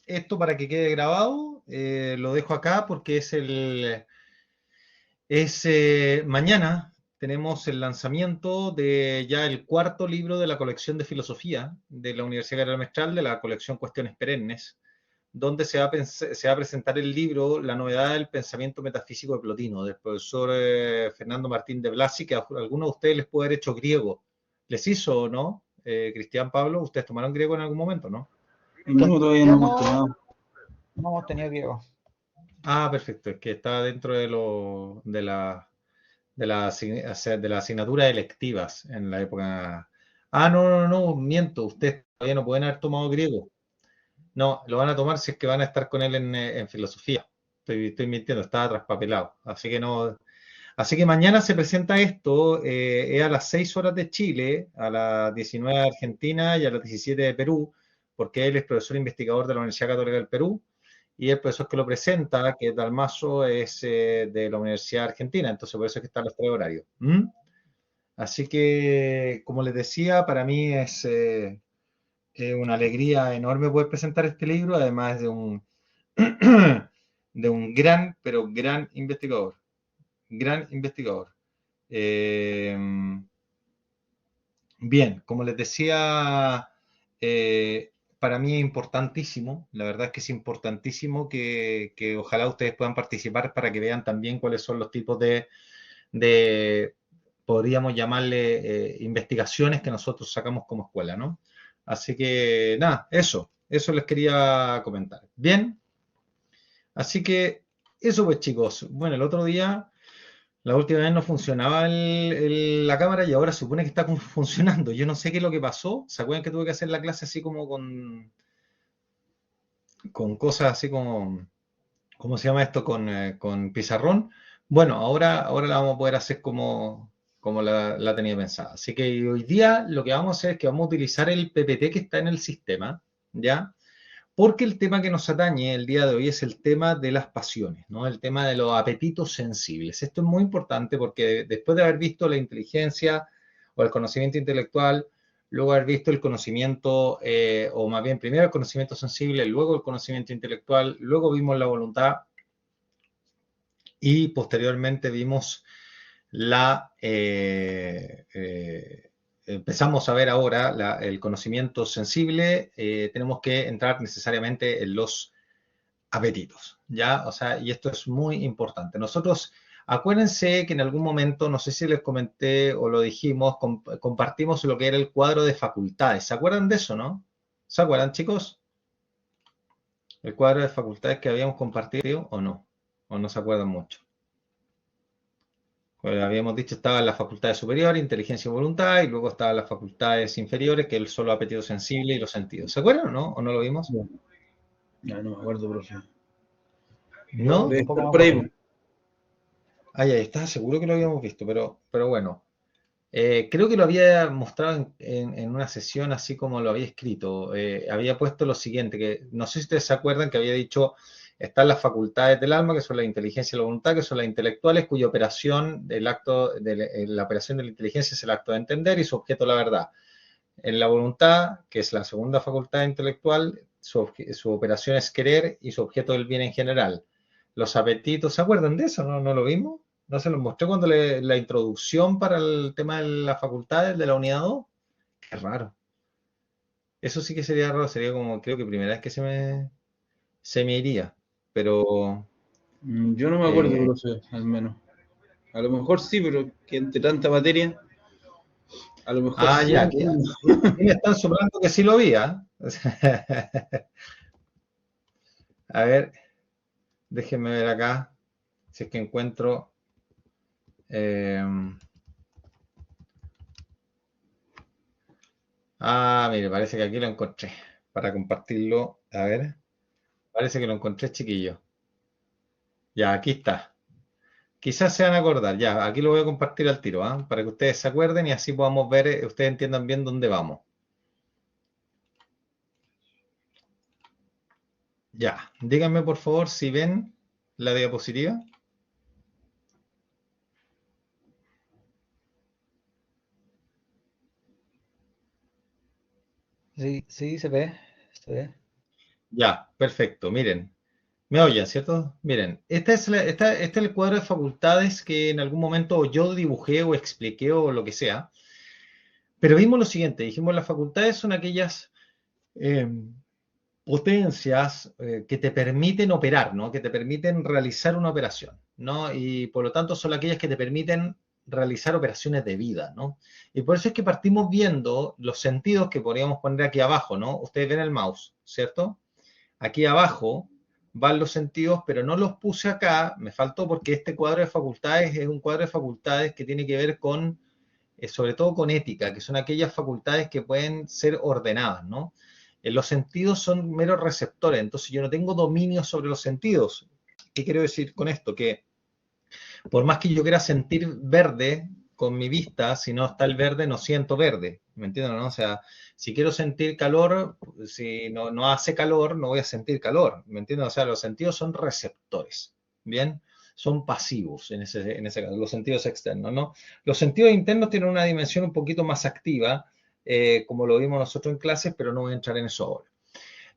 esto para que quede grabado, lo dejo acá porque mañana tenemos el lanzamiento de ya el cuarto libro de la colección de filosofía de la Universidad Católica Mestral, de la colección Cuestiones Perennes, donde se va a presentar el libro La novedad del pensamiento metafísico de Plotino, del profesor Fernando Martín de Blasi, que a algunos de ustedes les puede haber hecho griego. ¿Les hizo o no? Cristian, Pablo, ¿ustedes tomaron griego en algún momento, no? No, todavía no hemos tomado. No hemos tenido griego. Ah, perfecto, es que está dentro de las asignaturas electivas en la época. Ah, no, miento, ustedes todavía no pueden haber tomado griego. No, lo van a tomar si es que van a estar con él en filosofía. Estoy mintiendo, estaba traspapelado. Así que no. Así que mañana se presenta esto, es a las 6 horas de Chile, a las 19 de Argentina y a las 17 de Perú, porque él es profesor investigador de la Universidad Católica del Perú, y el profesor que lo presenta, que es Dalmazo, es de la Universidad Argentina, entonces por eso es que están los tres horarios. ¿Mm? Así que, como les decía, para mí es una alegría enorme poder presentar este libro, además de de un gran, pero gran investigador. Gran investigador. Eh, Bien, como les decía, para mí es importantísimo, la verdad es que es importantísimo que ojalá ustedes puedan participar para que vean también cuáles son los tipos de podríamos llamarle, investigaciones que nosotros sacamos como escuela, ¿no? Así que nada, eso les quería comentar. Bien, así que eso pues chicos, bueno, el otro día, la última vez no funcionaba la cámara y ahora supone que está funcionando. Yo no sé qué es lo que pasó. ¿Se acuerdan que tuve que hacer la clase así como con cosas así como, ¿cómo se llama esto? Con pizarrón. Bueno, ahora la vamos a poder hacer como la tenía pensada. Así que hoy día lo que vamos a hacer es que vamos a utilizar el PPT que está en el sistema, ¿ya? Porque el tema que nos atañe el día de hoy es el tema de las pasiones, ¿no? El tema de los apetitos sensibles. Esto es muy importante porque después de haber visto la inteligencia o el conocimiento intelectual, luego haber visto el conocimiento, o más bien primero el conocimiento sensible, luego el conocimiento intelectual, luego vimos la voluntad y posteriormente vimos empezamos a ver ahora el conocimiento sensible, tenemos que entrar necesariamente en los apetitos, ¿ya? O sea, y esto es muy importante. Nosotros, acuérdense que en algún momento, no sé si les comenté o lo dijimos, compartimos lo que era el cuadro de facultades. ¿Se acuerdan de eso, no? ¿Se acuerdan, chicos? El cuadro de facultades que habíamos compartido o no, o no se acuerdan mucho. Pues habíamos dicho estaban las facultades superiores, inteligencia y voluntad, y luego estaban las facultades inferiores, que es solo apetito sensible y los sentidos. ¿Se acuerdan o no? ¿O no lo vimos? Ya, no me acuerdo, profe. ¿No? Debe Tampoco estar me por acuerdo. ahí. Ah, ya está, seguro que lo habíamos visto, pero bueno. Creo que lo había mostrado en una sesión así como lo había escrito. Había puesto lo siguiente, que no sé si ustedes se acuerdan que había dicho, están las facultades del alma, que son la inteligencia y la voluntad, que son las intelectuales, cuya operación, la operación de la inteligencia es el acto de entender y su objeto la verdad. En la voluntad, que es la segunda facultad intelectual, su operación es querer y su objeto el bien en general. Los apetitos, ¿se acuerdan de eso? ¿No lo vimos? ¿No se los mostré cuando la introducción para el tema de las facultades de la unidad 2? Qué raro. Eso sí que sería raro, sería como, creo que primera vez que se me iría. Pero, Yo no me acuerdo, eh, profe, al menos. A lo mejor sí, pero que entre tanta materia, a lo mejor sí. ya, aquí me están soplando que sí lo vi, ¿ah? A ver, déjenme ver acá, si es que encuentro. eh, Mire, parece que aquí lo encontré para compartirlo. A ver, parece que lo encontré, chiquillo. Ya, aquí está. Quizás se van a acordar. Ya, aquí lo voy a compartir al tiro, ¿ah? Para que ustedes se acuerden y así podamos ver, ustedes entiendan bien dónde vamos. Ya, díganme por favor si ven la diapositiva. Sí, sí, se ve. Se ve. Ya, perfecto. Miren, me oyen, ¿cierto? Miren, este es el cuadro de facultades que en algún momento yo dibujé o expliqué o lo que sea. Pero vimos lo siguiente, dijimos las facultades son aquellas eh, potencias que te permiten operar, ¿no? Que te permiten realizar una operación, ¿no? Y por lo tanto son aquellas que te permiten realizar operaciones de vida, ¿no? Y por eso es que partimos viendo los sentidos que podríamos poner aquí abajo, ¿no? Ustedes ven el mouse, ¿cierto? Aquí abajo van los sentidos, pero no los puse acá, me faltó porque este cuadro de facultades es un cuadro de facultades que tiene que ver con, sobre todo con ética, que son aquellas facultades que pueden ser ordenadas, ¿no? Los sentidos son meros receptores, entonces yo no tengo dominio sobre los sentidos. ¿Qué quiero decir con esto? Que por más que yo quiera sentir verde con mi vista, si no está el verde, no siento verde. ¿Me entienden? ¿No? O sea, si quiero sentir calor, si no hace calor, no voy a sentir calor. ¿Me entienden? O sea, los sentidos son receptores. ¿Bien? Son pasivos en ese caso, los sentidos externos, ¿no? Los sentidos internos tienen una dimensión un poquito más activa, como lo vimos nosotros en clases, pero no voy a entrar en eso ahora.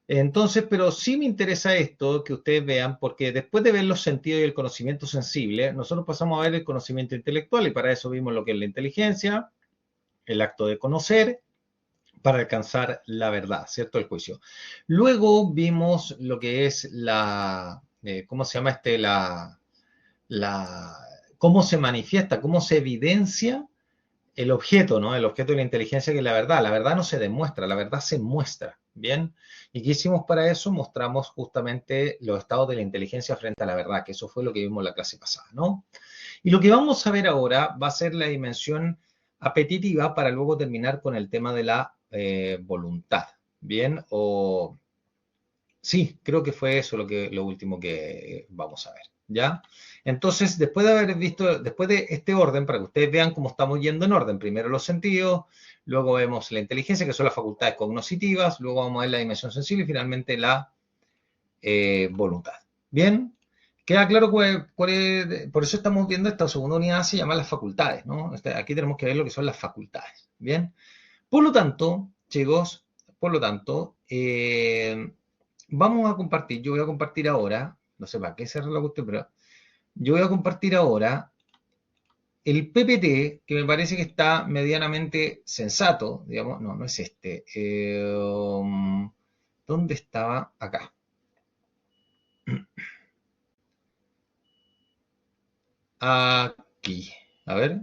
Entonces, pero sí me interesa esto, que ustedes vean, porque después de ver los sentidos y el conocimiento sensible, nosotros pasamos a ver el conocimiento intelectual y para eso vimos lo que es la inteligencia, el acto de conocer, para alcanzar la verdad, ¿cierto? El juicio. Luego vimos lo que es ¿cómo se llama la, cómo se manifiesta, cómo se evidencia el objeto, ¿no? El objeto de la inteligencia que es la verdad. La verdad no se demuestra, la verdad se muestra, ¿bien? ¿Y qué hicimos para eso? Mostramos justamente los estados de la inteligencia frente a la verdad, que eso fue lo que vimos en la clase pasada, ¿no? Y lo que vamos a ver ahora va a ser la dimensión apetitiva para luego terminar con el tema de la voluntad, ¿bien? O sí, creo que fue eso lo último que vamos a ver, ¿ya? Entonces, después de haber visto, después de este orden, para que ustedes vean cómo estamos yendo en orden, primero los sentidos, luego vemos la inteligencia, que son las facultades cognitivas, luego vamos a ver la dimensión sensible y finalmente la voluntad. ¿Bien? Queda claro por eso estamos viendo esta segunda unidad, se llama las facultades, ¿no? Aquí tenemos que ver lo que son las facultades, ¿bien? Por lo tanto, chicos, por lo tanto, vamos a compartir, yo voy a compartir ahora, no sé para qué cerrar la cuestión, pero yo voy a compartir ahora el PPT, que me parece que está medianamente sensato, digamos, no es este. ¿Dónde estaba? Acá. Aquí. A ver.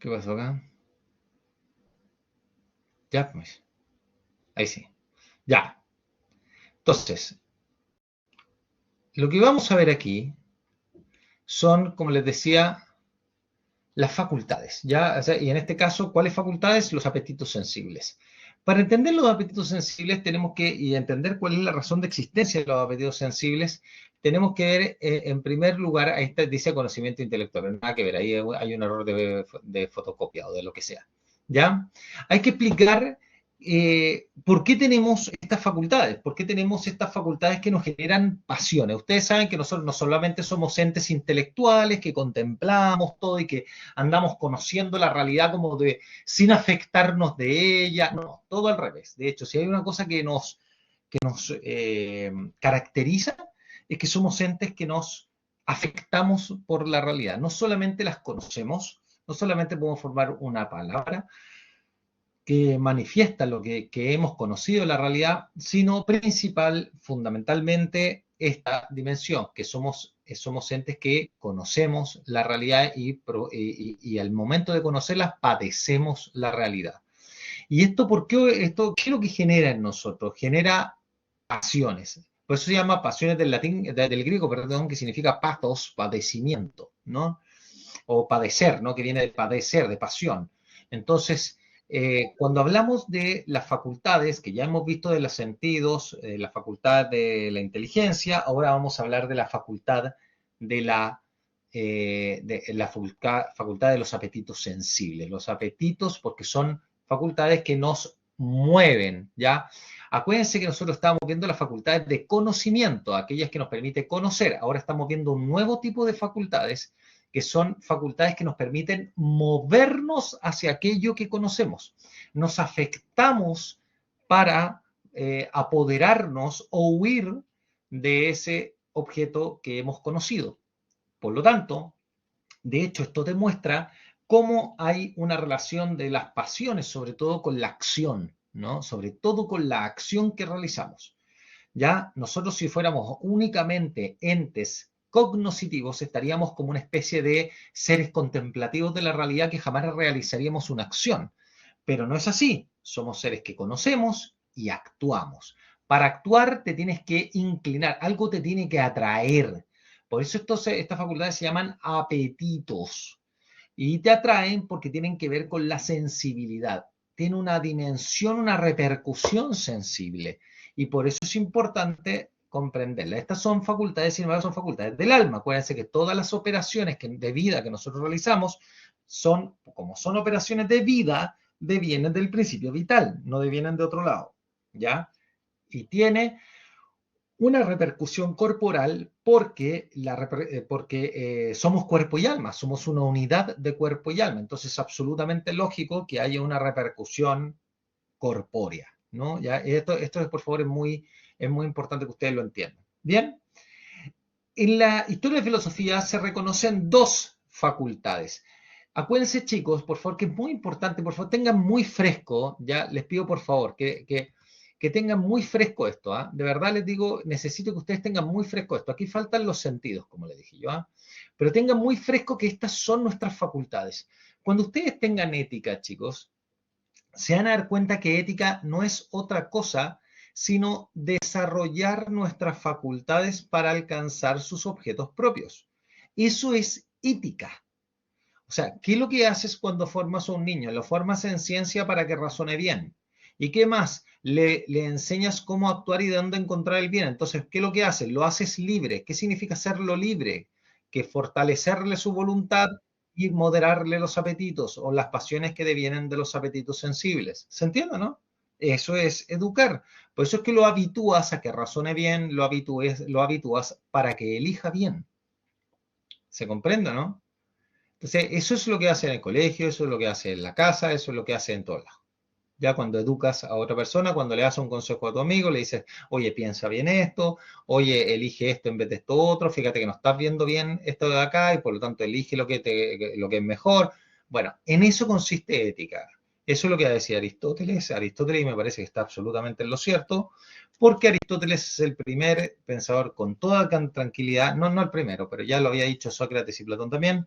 ¿Qué pasó acá? Ya, pues. Ahí sí. Ya. Entonces, lo que vamos a ver aquí son, como les decía, las facultades, ¿ya? O sea, y en este caso, ¿cuáles facultades? Los apetitos sensibles. Para entender los apetitos sensibles tenemos que, y entender cuál es la razón de existencia de los apetitos sensibles, tenemos que ver, en primer lugar, ahí está, dice conocimiento intelectual, nada que ver, ahí hay un error de fotocopia o de lo que sea, ¿ya? Hay que explicar ¿por qué tenemos estas facultades? ¿Por qué tenemos estas facultades que nos generan pasiones? Ustedes saben que nosotros no solamente somos entes intelectuales que contemplamos todo y que andamos conociendo la realidad como de sin afectarnos de ella, no, todo al revés. De hecho, si hay una cosa que nos caracteriza es que somos entes que nos afectamos por la realidad. No solamente las conocemos, no solamente podemos formar una palabra, que manifiesta lo que hemos conocido de la realidad, sino fundamentalmente, esta dimensión, que somos entes que conocemos la realidad y al momento de conocerla padecemos la realidad. ¿Y esto por qué? ¿Qué es lo que genera en nosotros? Genera pasiones. Por eso se llama pasiones del latín, del griego, perdón, que significa pathos, padecimiento, ¿no? O padecer, ¿no? Que viene de padecer, de pasión. Entonces, cuando hablamos de las facultades, que ya hemos visto de los sentidos, la facultad de la inteligencia, ahora vamos a hablar de la facultad facultad de los apetitos sensibles. Los apetitos, porque son facultades que nos mueven, ¿ya? Acuérdense que nosotros estábamos viendo las facultades de conocimiento, aquellas que nos permite conocer. Ahora estamos viendo un nuevo tipo de facultades que son facultades que nos permiten movernos hacia aquello que conocemos. Nos afectamos para apoderarnos o huir de ese objeto que hemos conocido. Por lo tanto, de hecho, esto demuestra cómo hay una relación de las pasiones, sobre todo con la acción, ¿no? Sobre todo con la acción que realizamos. Ya nosotros, si fuéramos únicamente entes cognoscitivos, estaríamos como una especie de seres contemplativos de la realidad que jamás realizaríamos una acción. Pero no es así. Somos seres que conocemos y actuamos. Para actuar te tienes que inclinar, algo te tiene que atraer. Por eso estas facultades se llaman apetitos. Y te atraen porque tienen que ver con la sensibilidad. Tiene una dimensión, una repercusión sensible. Y por eso es importante comprenderla. Estas son facultades, sin embargo, son facultades del alma. Acuérdense que todas las operaciones de vida que nosotros realizamos son, como son operaciones de vida, devienen del principio vital, no devienen de otro lado. ¿Ya? Y tiene una repercusión corporal porque somos cuerpo y alma, somos una unidad de cuerpo y alma. Entonces es absolutamente lógico que haya una repercusión corpórea, ¿no? ¿Ya? Esto por favor, es muy importante que ustedes lo entiendan. Bien, en la historia de filosofía se reconocen dos facultades. Acuérdense, chicos, por favor, que es muy importante, por favor, tengan muy fresco, ya les pido por favor que tengan muy fresco esto, ¿ah? De verdad les digo, necesito que ustedes tengan muy fresco esto. Aquí faltan los sentidos, como les dije yo, ¿ah? Pero tengan muy fresco que estas son nuestras facultades. Cuando ustedes tengan ética, chicos, se van a dar cuenta que ética no es otra cosa sino desarrollar nuestras facultades para alcanzar sus objetos propios. Eso es ética. O sea, ¿qué es lo que haces cuando formas a un niño? Lo formas en ciencia para que razone bien. ¿Y qué más? Le enseñas cómo actuar y de dónde encontrar el bien. Entonces, ¿qué es lo que haces? Lo haces libre. ¿Qué significa hacerlo libre? Que fortalecerle su voluntad y moderarle los apetitos o las pasiones que devienen de los apetitos sensibles. ¿Se entiende, no? Eso es educar. Por eso es que lo habitúas a que razone bien, lo habitúas para que elija bien. ¿Se comprende, no? Entonces, eso es lo que hace en el colegio, eso es lo que hace en la casa, eso es lo que hace en todos lados. Ya cuando educas a otra persona, cuando le das un consejo a tu amigo, le dices, oye, piensa bien esto, oye, elige esto en vez de esto otro, fíjate que no estás viendo bien esto de acá y por lo tanto elige lo que es mejor. Bueno, en eso consiste ética. Eso es lo que decía Aristóteles. Aristóteles me parece que está absolutamente en lo cierto, porque Aristóteles es el primer pensador con toda tranquilidad, no el primero, pero ya lo había dicho Sócrates y Platón también,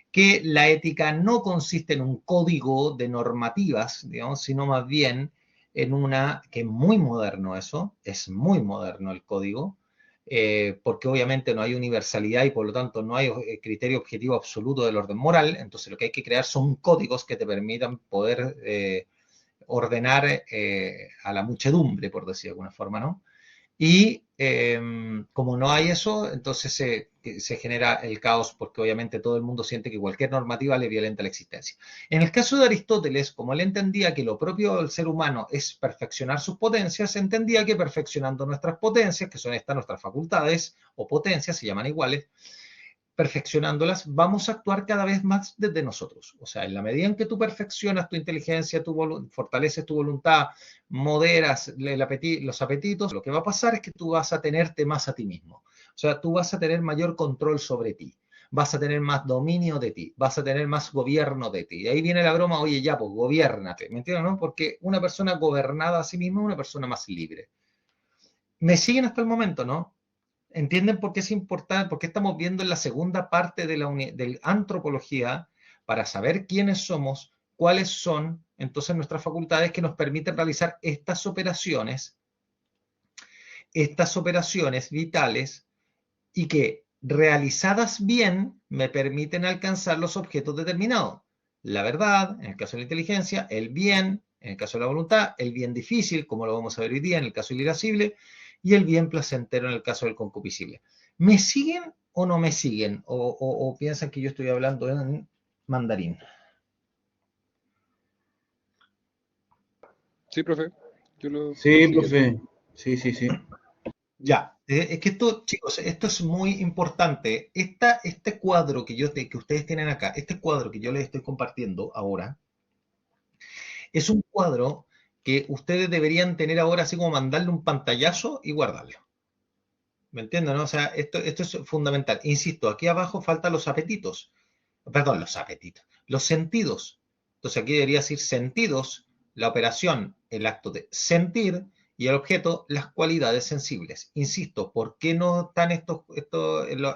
que la ética no consiste en un código de normativas, digamos, sino más bien en una, que es muy moderno eso, es muy moderno el código, porque obviamente no hay universalidad y por lo tanto no hay criterio objetivo absoluto del orden moral, entonces lo que hay que crear son códigos que te permitan poder ordenar a la muchedumbre, por decir de alguna forma, ¿no? Y como no hay eso, entonces se genera el caos porque obviamente todo el mundo siente que cualquier normativa le violenta la existencia. En el caso de Aristóteles, como él entendía que lo propio del ser humano es perfeccionar sus potencias, entendía que perfeccionando nuestras potencias, que son estas nuestras facultades o potencias, se llaman iguales, perfeccionándolas, vamos a actuar cada vez más desde nosotros. O sea, en la medida en que tú perfeccionas tu inteligencia, fortaleces tu voluntad, moderas los apetitos, lo que va a pasar es que tú vas a tenerte más a ti mismo. O sea, tú vas a tener mayor control sobre ti. Vas a tener más dominio de ti, vas a tener más gobierno de ti. Y ahí viene la broma, oye, ya, pues gobiérnate. ¿Me entiendes, no? Porque una persona gobernada a sí misma es una persona más libre. ¿Me siguen hasta el momento, no? ¿Entienden por qué es importante? Por qué estamos viendo en la segunda parte de la antropología para saber quiénes somos, cuáles son entonces nuestras facultades que nos permiten realizar estas operaciones vitales y que realizadas bien me permiten alcanzar los objetos determinados. La verdad, en el caso de la inteligencia, el bien, en el caso de la voluntad, el bien difícil, como lo vamos a ver hoy día en el caso del irascible, y el bien placentero en el caso del concupiscible. ¿Me siguen o no me siguen? ¿O piensan que yo estoy hablando en mandarín? Sí, profe. Yo lo Sí, sigo. profe. Sí, sí, sí. Ya. Es que esto, chicos, esto es muy importante. Este cuadro que ustedes tienen acá, este cuadro que yo les estoy compartiendo ahora, es un cuadro que ustedes deberían tener ahora así como mandarle un pantallazo y guardarlo. ¿Me entienden, no? O sea, esto es fundamental. Insisto, aquí abajo faltan los apetitos. Perdón, los apetitos. Los sentidos. Entonces aquí debería decir sentidos, la operación, el acto de sentir y el objeto, las cualidades sensibles. Insisto, ¿por qué no están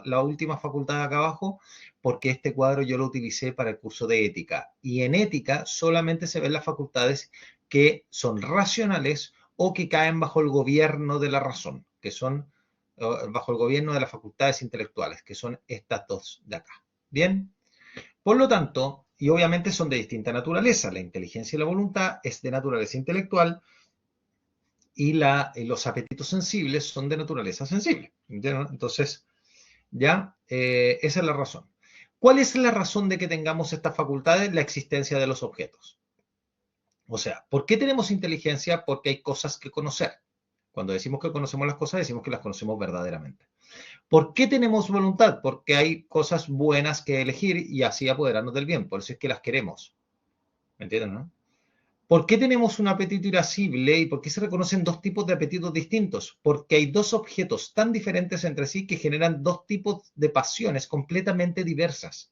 la última facultad acá abajo? Porque este cuadro yo lo utilicé para el curso de ética. Y en ética solamente se ven las facultades que son racionales o que caen bajo el gobierno de la razón, que son bajo el gobierno de las facultades intelectuales, que son estas dos de acá. ¿Bien? Por lo tanto, y obviamente son de distinta naturaleza, la inteligencia y la voluntad es de naturaleza intelectual y los apetitos sensibles son de naturaleza sensible. ¿Entienden? Entonces, ya, esa es la razón. ¿Cuál es la razón de que tengamos estas facultades? La existencia de los objetos. O sea, ¿por qué tenemos inteligencia? Porque hay cosas que conocer. Cuando decimos que conocemos las cosas, decimos que las conocemos verdaderamente. ¿Por qué tenemos voluntad? Porque hay cosas buenas que elegir y así apoderarnos del bien. Por eso es que las queremos. ¿Me entienden, no? ¿Por qué tenemos un apetito irascible y por qué se reconocen dos tipos de apetitos distintos? Porque hay dos objetos tan diferentes entre sí que generan dos tipos de pasiones completamente diversas.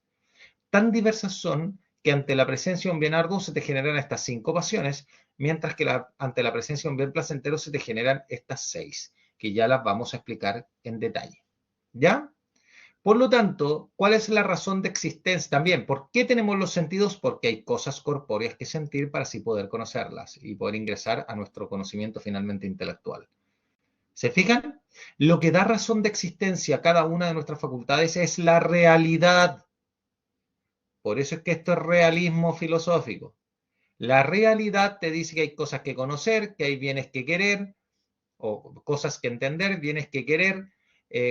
Tan diversas son que ante la presencia de un bien arduo se te generan estas 5 pasiones, mientras que ante la presencia de un bien placentero se te generan estas 6, que ya las vamos a explicar en detalle. ¿Ya? Por lo tanto, ¿cuál es la razón de existencia? También, ¿por qué tenemos los sentidos? Porque hay cosas corpóreas que sentir para así poder conocerlas y poder ingresar a nuestro conocimiento finalmente intelectual. ¿Se fijan? Lo que da razón de existencia a cada una de nuestras facultades es la realidad. Por eso es que esto es realismo filosófico. La realidad te dice que hay cosas que conocer, que hay bienes que querer, o cosas que entender, bienes que querer,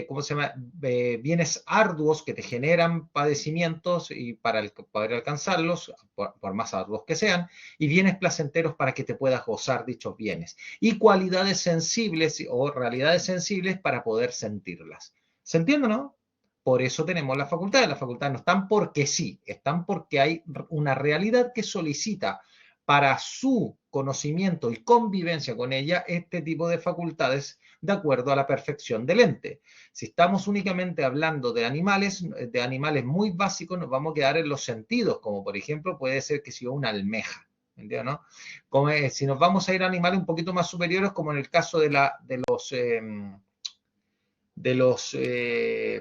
¿cómo se llama? Bienes arduos que te generan padecimientos y para poder alcanzarlos, por más arduos que sean, y bienes placenteros para que te puedas gozar dichos bienes. Y cualidades sensibles o realidades sensibles para poder sentirlas. ¿Se entiende, no? Por eso tenemos las facultades. Las facultades no están porque sí, están porque hay una realidad que solicita para su conocimiento y convivencia con ella este tipo de facultades de acuerdo a la perfección del ente. Si estamos únicamente hablando de animales muy básicos, nos vamos a quedar en los sentidos, como por ejemplo puede ser que sea una almeja. ¿Entiendes? ¿No? Como si nos vamos a ir a animales un poquito más superiores, como en el caso de los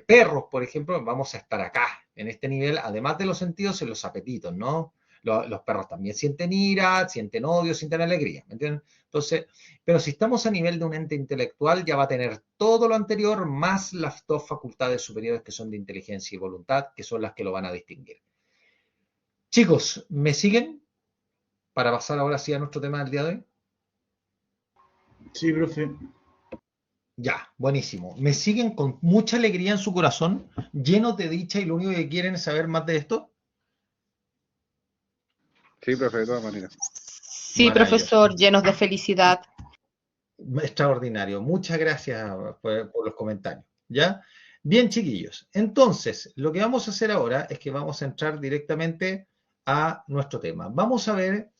perros, por ejemplo, vamos a estar acá, en este nivel, además de los sentidos, en los apetitos, ¿no? Los perros también sienten ira, sienten odio, sienten alegría, ¿me entienden? Entonces, pero si estamos a nivel de un ente intelectual, ya va a tener todo lo anterior más las dos facultades superiores que son de inteligencia y voluntad, que son las que lo van a distinguir. Chicos, ¿me siguen? Para pasar ahora sí a nuestro tema del día de hoy. Sí, profe. Ya, buenísimo. ¿Me siguen con mucha alegría en su corazón, llenos de dicha y lo único que quieren es saber más de esto? Sí, profe, de todas maneras. Sí, profesor, llenos de felicidad. Extraordinario. Muchas gracias por los comentarios. ¿Ya? Bien, chiquillos. Entonces, lo que vamos a hacer ahora es que vamos a entrar directamente a nuestro tema. Vamos a ver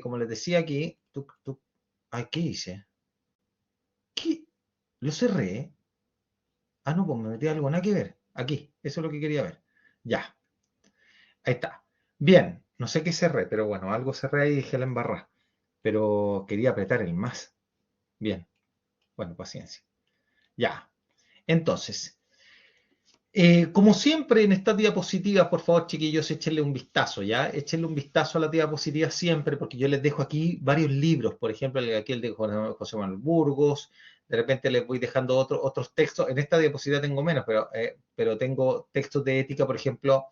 como les decía aquí, ay, ¿qué hice? ¿Qué? Lo cerré. Ah, no, pues me metí algo, nada que ver. Aquí, eso es lo que quería ver. Ya. Ahí está. Bien, no sé qué cerré, pero bueno, algo cerré ahí y dije la embarrá. Pero quería apretar el más. Bien. Bueno, paciencia. Ya. Entonces, como siempre en estas diapositivas, por favor, chiquillos, échenle un vistazo, ¿ya? Échenle un vistazo a las diapositivas siempre, porque yo les dejo aquí varios libros, por ejemplo, aquí el de José Manuel Burgos, de repente les voy dejando otros textos. En esta diapositiva tengo menos, pero tengo textos de ética, por ejemplo,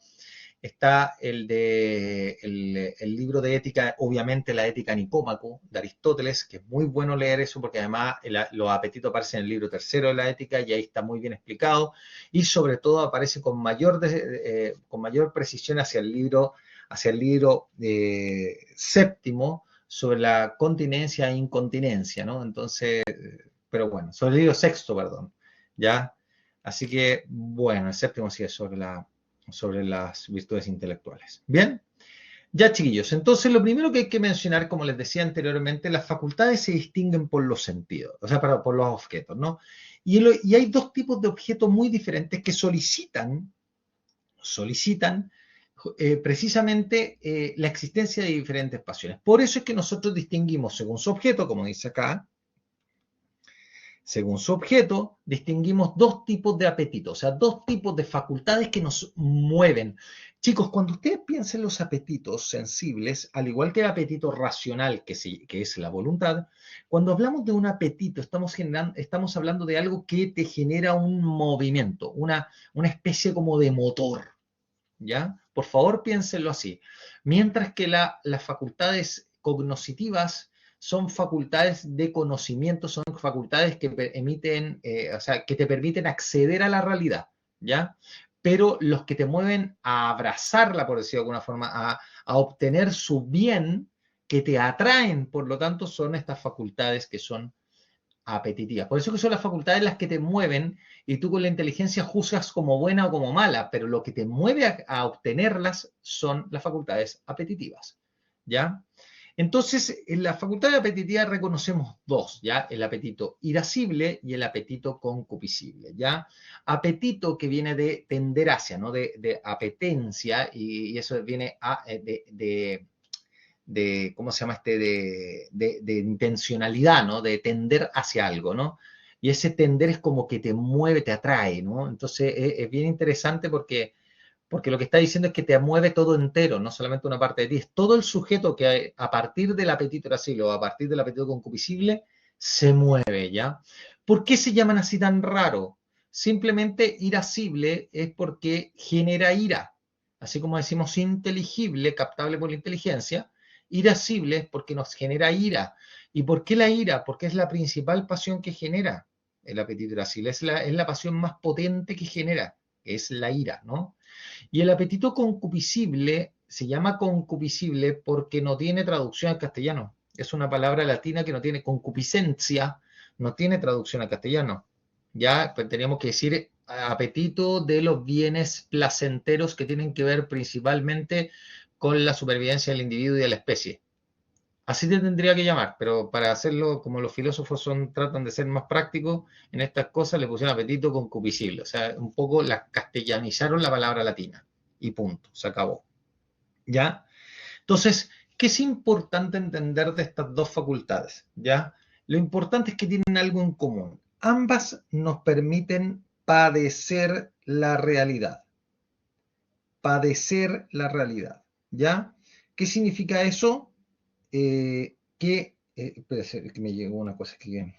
está el libro de ética, obviamente la ética Nicómaco, de Aristóteles, que es muy bueno leer eso porque además los apetitos aparecen en el libro tercero de la ética y ahí está muy bien explicado y sobre todo aparece con mayor precisión hacia el libro séptimo sobre la continencia e incontinencia, ¿no? Entonces, pero bueno, sobre el libro sexto, perdón, ¿ya? Así que, bueno, el séptimo sí es sobre las virtudes intelectuales. ¿Bien? Ya, chiquillos, entonces lo primero que hay que mencionar, como les decía anteriormente, las facultades se distinguen por los sentidos, o sea, por los objetos, ¿no? Y hay dos tipos de objetos muy diferentes que solicitan precisamente la existencia de diferentes pasiones. Por eso es que nosotros distinguimos según su objeto, como dice acá, según su objeto, distinguimos dos tipos de apetitos, o sea, dos tipos de facultades que nos mueven. Chicos, cuando ustedes piensen los apetitos sensibles, al igual que el apetito racional, que es la voluntad, cuando hablamos de un apetito, estamos hablando de algo que te genera un movimiento, una especie como de motor, ¿ya? Por favor, piénsenlo así. Mientras que las facultades cognoscitivas son facultades de conocimiento, son facultades que emiten, o sea, que te permiten acceder a la realidad, ¿ya? Pero los que te mueven a abrazarla, por decirlo de alguna forma, a obtener su bien, que te atraen, por lo tanto, son estas facultades que son apetitivas. Por eso que son las facultades las que te mueven y tú con la inteligencia juzgas como buena o como mala, pero lo que te mueve a obtenerlas son las facultades apetitivas, ¿ya? Entonces, en la facultad apetitiva reconocemos dos, ¿ya? El apetito irascible y el apetito concupiscible, ¿ya? Apetito que viene de tender hacia, ¿no? De apetencia, y eso viene ¿cómo se llama de intencionalidad, ¿no? De tender hacia algo, ¿no? Y ese tender es como que te mueve, te atrae, ¿no? Entonces, es bien interesante porque lo que está diciendo es que te mueve todo entero, no solamente una parte de ti, es todo el sujeto que a partir del apetito irascible o a partir del apetito concupiscible se mueve, ¿ya? ¿Por qué se llaman así tan raro? Simplemente irascible es porque genera ira, así como decimos inteligible, captable por la inteligencia, irascible es porque nos genera ira. ¿Y por qué la ira? Porque es la principal pasión que genera el apetito irascible, es la pasión más potente que genera, es la ira, ¿no? Y el apetito concupiscible se llama concupiscible porque no tiene traducción al castellano. Es una palabra latina que no tiene concupiscencia, no tiene traducción al castellano. Ya pues, teníamos que decir apetito de los bienes placenteros que tienen que ver principalmente con la supervivencia del individuo y de la especie. Así te tendría que llamar, pero para hacerlo, como los filósofos tratan de ser más prácticos en estas cosas, le pusieron apetito concupiscible. O sea, un poco la castellanizaron la palabra latina. Y punto, se acabó. ¿Ya? Entonces, ¿qué es importante entender de estas dos facultades? ¿Ya? Lo importante es que tienen algo en común. Ambas nos permiten padecer la realidad. Padecer la realidad. ¿Ya? ¿Qué significa eso? Espérate, que me llegó una cosa que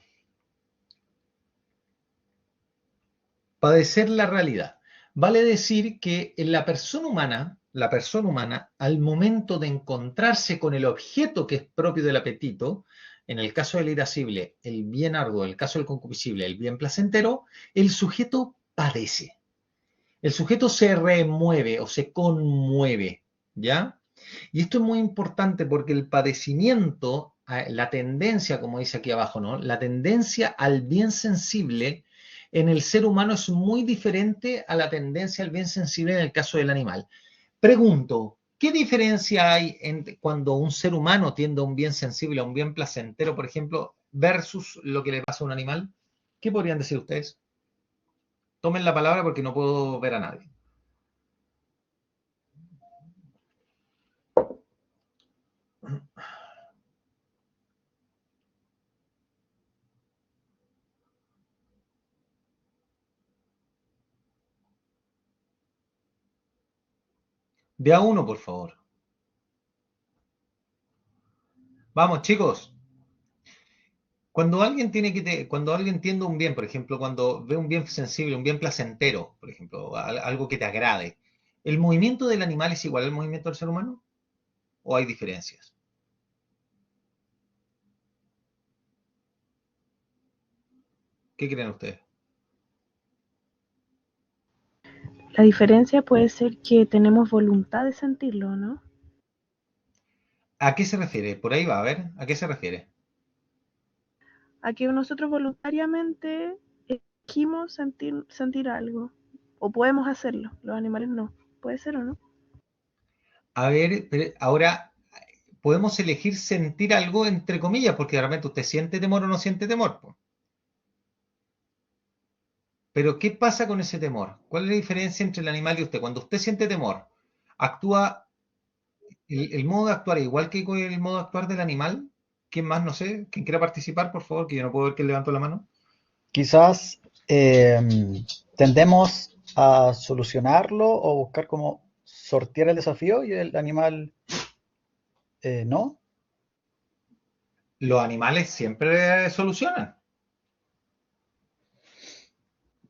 padecer la realidad. Vale decir que en la persona humana, al momento de encontrarse con el objeto que es propio del apetito, en el caso del irascible, el bien arduo, en el caso del concupiscible, el bien placentero, el sujeto padece. El sujeto se remueve o se conmueve, ¿ya? Y esto es muy importante porque el padecimiento, la tendencia, como dice aquí abajo, ¿no? La tendencia al bien sensible en el ser humano es muy diferente a la tendencia al bien sensible en el caso del animal. Pregunto, ¿qué diferencia hay entre cuando un ser humano tiende a un bien sensible, a un bien placentero, por ejemplo, versus lo que le pasa a un animal? ¿Qué podrían decir ustedes? Tomen la palabra porque no puedo ver a nadie. De a uno, por favor. Vamos, chicos. Cuando alguien tiende un bien, por ejemplo, cuando ve un bien sensible, un bien placentero, por ejemplo, algo que te agrade, ¿el movimiento del animal es igual al movimiento del ser humano? ¿O hay diferencias? ¿Qué creen ustedes? La diferencia puede ser que tenemos voluntad de sentirlo, ¿no? ¿A qué se refiere? Por ahí va, a ver, ¿a qué se refiere? a que nosotros voluntariamente elegimos sentir algo. O podemos hacerlo, los animales no. ¿Puede ser o no? A ver, ahora podemos elegir sentir algo entre comillas, porque realmente usted siente temor o no siente temor, po. Pero ¿qué pasa con ese temor? ¿Cuál es la diferencia entre el animal y usted? Cuando usted siente temor, ¿actúa el modo de actuar igual que con el modo de actuar del animal? ¿Quién más? No sé. ¿Quién quiera participar, por favor? Que yo no puedo ver quién levantó la mano. Quizás tendemos a solucionarlo o buscar cómo sortear el desafío y el animal no. Los animales siempre solucionan.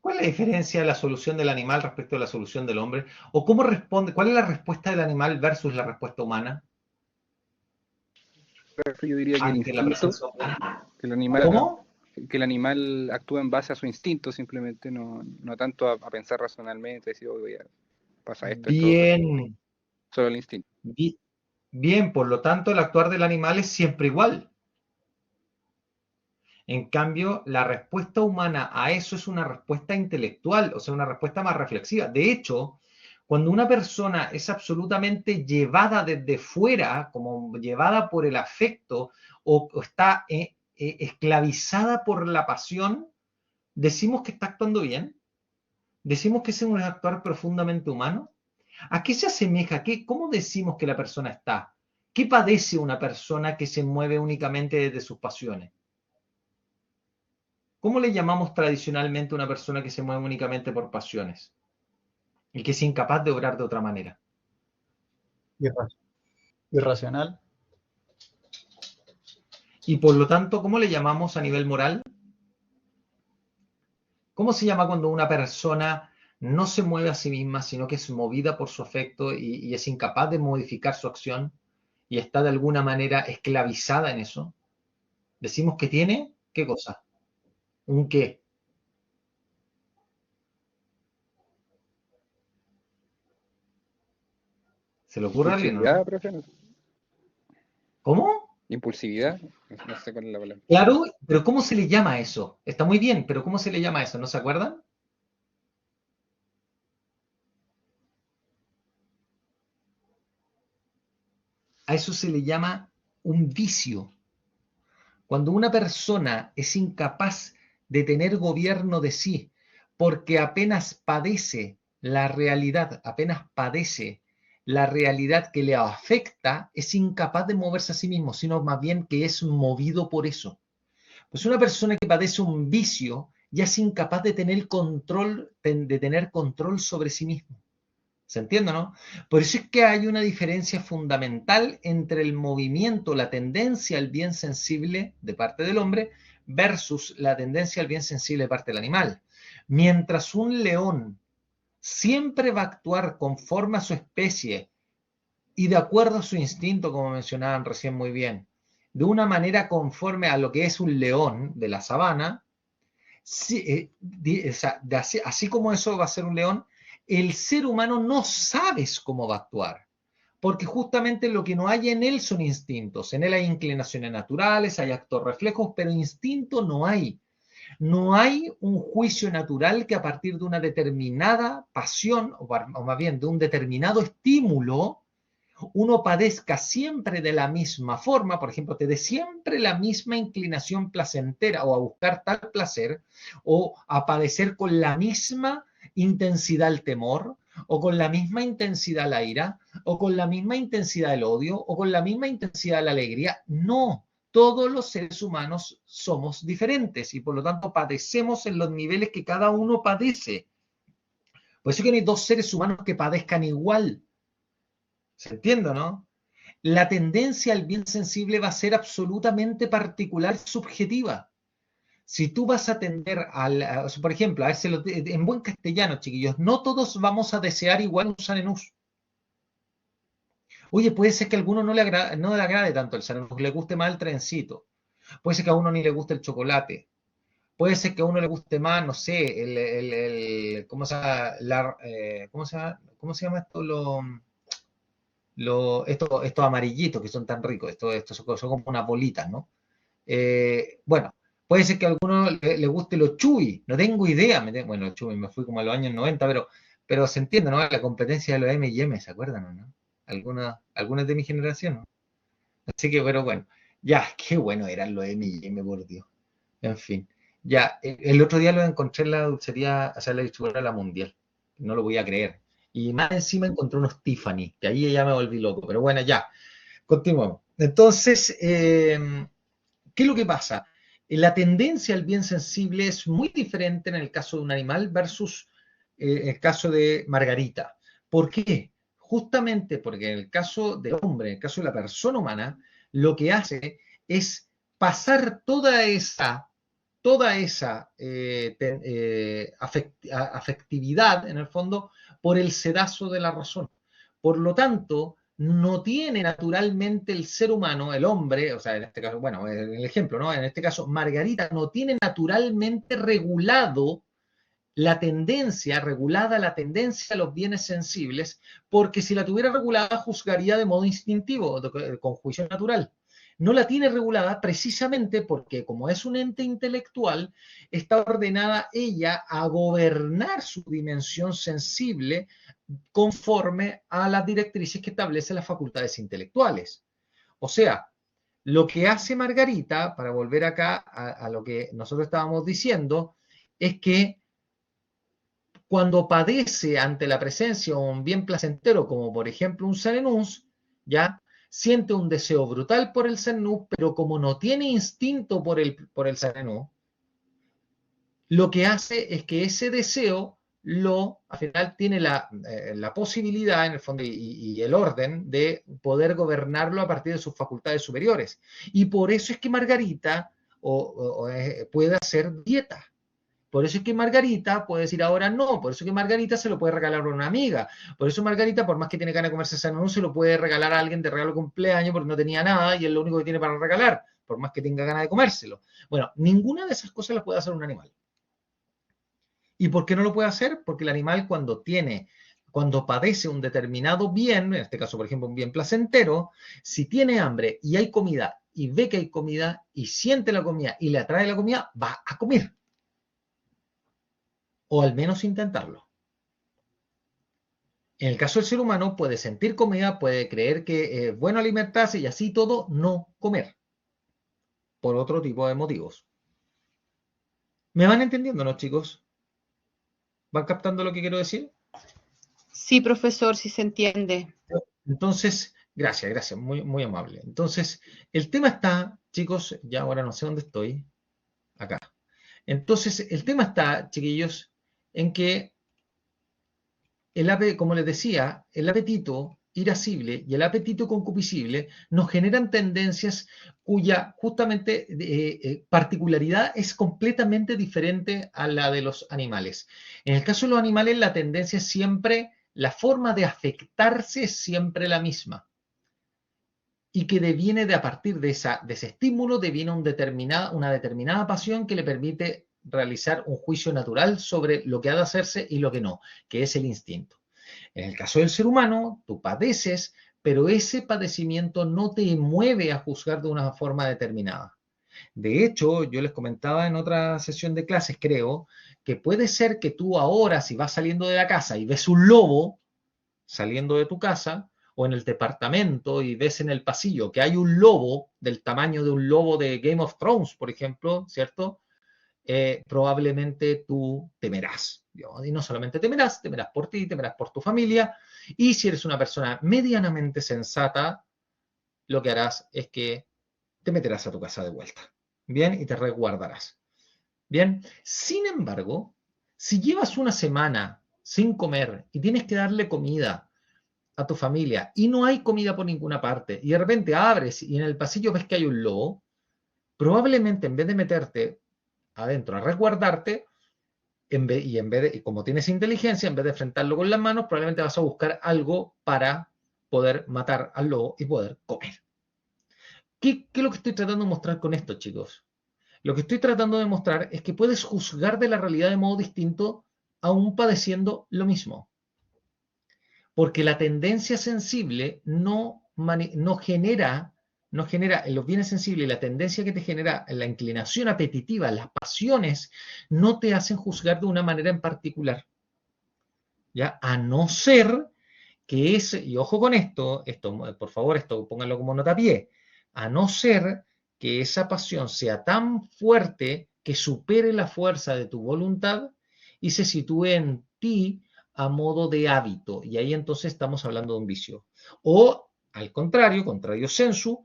¿Cuál es la diferencia de la solución del animal respecto a la solución del hombre? ¿O cómo responde? ¿Cuál es la respuesta del animal versus la respuesta humana Yo diría que el ante la instinto, presencia humana? que el animal, ¿Cómo? que el animal actúa en base a su instinto, simplemente no tanto a pensar racionalmente, decir, oye, pasa esto otro, Bien, solo el instinto. bien, por lo tanto, el actuar del animal es siempre igual. En cambio, la respuesta humana a eso es una respuesta intelectual, o sea, una respuesta más reflexiva. De hecho, cuando una persona es absolutamente llevada desde fuera, como llevada por el afecto, o está esclavizada por la pasión, decimos que está actuando bien, decimos que ese es un actuar profundamente humano. ¿A qué se asemeja? ¿Cómo decimos que la persona está? ¿Qué padece una persona que se mueve únicamente desde sus pasiones? ¿Cómo le llamamos tradicionalmente a una persona que se mueve únicamente por pasiones y que es incapaz de obrar de otra manera? Irracional. Y por lo tanto, ¿cómo le llamamos a nivel moral? ¿Cómo se llama cuando una persona no se mueve a sí misma, sino que es movida por su afecto y es incapaz de modificar su acción y está de alguna manera esclavizada en eso? Decimos que tiene, ¿qué cosa? ¿Un qué? ¿Se le ocurre a alguien o no? Impulsividad, profe, ¿Cómo? impulsividad, no sé cuál es la palabra. Claro, pero ¿cómo se le llama a eso? Está muy bien, pero ¿cómo se le llama a eso? ¿No se acuerdan? A eso se le llama un vicio. Cuando una persona es incapaz de tener gobierno de sí, porque apenas padece la realidad que le afecta, es incapaz de moverse a sí mismo, sino más bien que es movido por eso. Pues una persona que padece un vicio ya es incapaz de tener control sobre sí mismo. ¿Se entiende, no? Por eso es que hay una diferencia fundamental entre el movimiento, la tendencia al bien sensible de parte del hombre versus la tendencia al bien sensible de parte del animal. Mientras un león siempre va a actuar conforme a su especie y de acuerdo a su instinto, como mencionaban recién muy bien, de una manera conforme a lo que es un león de la sabana, así como eso va a ser un león, el ser humano no sabe cómo va a actuar, porque justamente lo que no hay en él son instintos. En él hay inclinaciones naturales, hay actos reflejos, pero instinto no hay. No hay un juicio natural que a partir de una determinada pasión, o más bien de un determinado estímulo, uno padezca siempre de la misma forma, por ejemplo, te dé siempre la misma inclinación placentera o a buscar tal placer, o a padecer con la misma intensidad el temor, o con la misma intensidad la ira, o con la misma intensidad el odio, o con la misma intensidad la alegría. No, todos los seres humanos somos diferentes y por lo tanto padecemos en los niveles que cada uno padece. Por eso que no hay dos seres humanos que padezcan igual. ¿Se entiende, no? La tendencia al bien sensible va a ser absolutamente particular, subjetiva. Si tú vas a tender por ejemplo, a ver, en buen castellano, chiquillos, no todos vamos a desear igual un Sanenús. Oye, puede ser que a alguno no le agrade tanto el Sanenús, le guste más el trencito. Puede ser que a uno ni le guste el chocolate. Puede ser que a uno le guste más, no sé, ¿cómo se llama? ¿Cómo se llama esto? Estos amarillitos que son tan ricos, estos son como unas bolitas, ¿no? Bueno, Puede ser que a alguno le guste los Chuy, no tengo idea. Bueno, los Chuy me fui como a los años 90, pero se entiende, ¿no? La competencia de los M&M, ¿se acuerdan o no? Algunas de mi generación, ¿no? Así que, pero bueno, ya, qué bueno eran los M&M, por Dios. En fin, ya, el otro día lo encontré en la dulcería, o sea, en la distribuidora La Mundial. No lo voy a creer. Y más encima encontré unos Tiffany, que ahí ya me volví loco. Pero bueno, ya, continuamos. Entonces, ¿qué es lo que pasa? La tendencia al bien sensible es muy diferente en el caso de un animal versus el caso de Margarita. ¿Por qué? Justamente porque en el caso del hombre, en el caso de la persona humana, lo que hace es pasar toda esa afectividad, en el fondo, por el sedazo de la razón. Por lo tanto, no tiene naturalmente el ser humano, el hombre, o sea, en este caso, bueno, en el ejemplo, ¿no? En este caso, Margarita no tiene naturalmente regulada la tendencia a los bienes sensibles, porque si la tuviera regulada, juzgaría de modo instintivo, con juicio natural. No la tiene regulada precisamente porque, como es un ente intelectual, está ordenada ella a gobernar su dimensión sensible conforme a las directrices que establecen las facultades intelectuales. O sea, lo que hace Margarita, para volver acá a lo que nosotros estábamos diciendo, es que cuando padece ante la presencia de un bien placentero, como por ejemplo un Serenus, ya siente un deseo brutal por el Serenus, pero como no tiene instinto por el Serenus, lo que hace es que ese deseo al final tiene la posibilidad, en el fondo, y el orden de poder gobernarlo a partir de sus facultades superiores. Y por eso es que Margarita puede hacer dieta. Por eso es que Margarita puede decir ahora no, por eso es que Margarita se lo puede regalar a una amiga, por eso Margarita, por más que tiene ganas de comerse ese anuncio, se lo puede regalar a alguien de regalo de cumpleaños porque no tenía nada y es lo único que tiene para regalar, por más que tenga ganas de comérselo. Bueno, ninguna de esas cosas las puede hacer un animal. ¿Y por qué no lo puede hacer? Porque el animal cuando padece un determinado bien, en este caso por ejemplo un bien placentero, si tiene hambre y hay comida y ve que hay comida y siente la comida y le atrae la comida, va a comer. O al menos intentarlo. En el caso del ser humano puede sentir comida, puede creer que es bueno alimentarse y así todo no comer. Por otro tipo de motivos. ¿Me van entendiendo, no, chicos? ¿Van captando lo que quiero decir? Sí, profesor, sí se entiende. Entonces, gracias, muy, muy amable. Entonces, el tema está, chicos, ya ahora no sé dónde estoy, acá. Entonces, el tema está, chiquillos, en que como les decía, el apetito irascible y el apetito concupiscible nos generan tendencias cuya justamente particularidad es completamente diferente a la de los animales. En el caso de los animales, la tendencia es siempre, la forma de afectarse es siempre la misma. Y que deviene a partir de ese estímulo, deviene una determinada pasión que le permite realizar un juicio natural sobre lo que ha de hacerse y lo que no, que es el instinto. En el caso del ser humano, tú padeces, pero ese padecimiento no te mueve a juzgar de una forma determinada. De hecho, yo les comentaba en otra sesión de clases, creo, que puede ser que tú ahora, si vas saliendo de la casa y ves un lobo saliendo de tu casa, o en el departamento y ves en el pasillo que hay un lobo del tamaño de un lobo de Game of Thrones, por ejemplo, ¿cierto? Probablemente tú temerás. Y no solamente temerás por ti, temerás por tu familia. Y si eres una persona medianamente sensata, lo que harás es que te meterás a tu casa de vuelta. Bien, y te resguardarás. Bien, sin embargo, si llevas una semana sin comer y tienes que darle comida a tu familia y no hay comida por ninguna parte y de repente abres y en el pasillo ves que hay un lobo, probablemente en vez de meterte adentro a resguardarte, y como tienes inteligencia, en vez de enfrentarlo con las manos, probablemente vas a buscar algo para poder matar al lobo y poder comer. ¿Qué es lo que estoy tratando de mostrar con esto, chicos? Lo que estoy tratando de mostrar es que puedes juzgar de la realidad de modo distinto aún padeciendo lo mismo. Porque la tendencia sensible no nos genera, en los bienes sensibles, la tendencia que te genera la inclinación apetitiva, las pasiones, no te hacen juzgar de una manera en particular. ¿Ya? A no ser que es, y ojo con esto, por favor, esto pónganlo como notapié, a no ser que esa pasión sea tan fuerte que supere la fuerza de tu voluntad y se sitúe en ti a modo de hábito. Y ahí entonces estamos hablando de un vicio. O, al contrario, contrario sensu,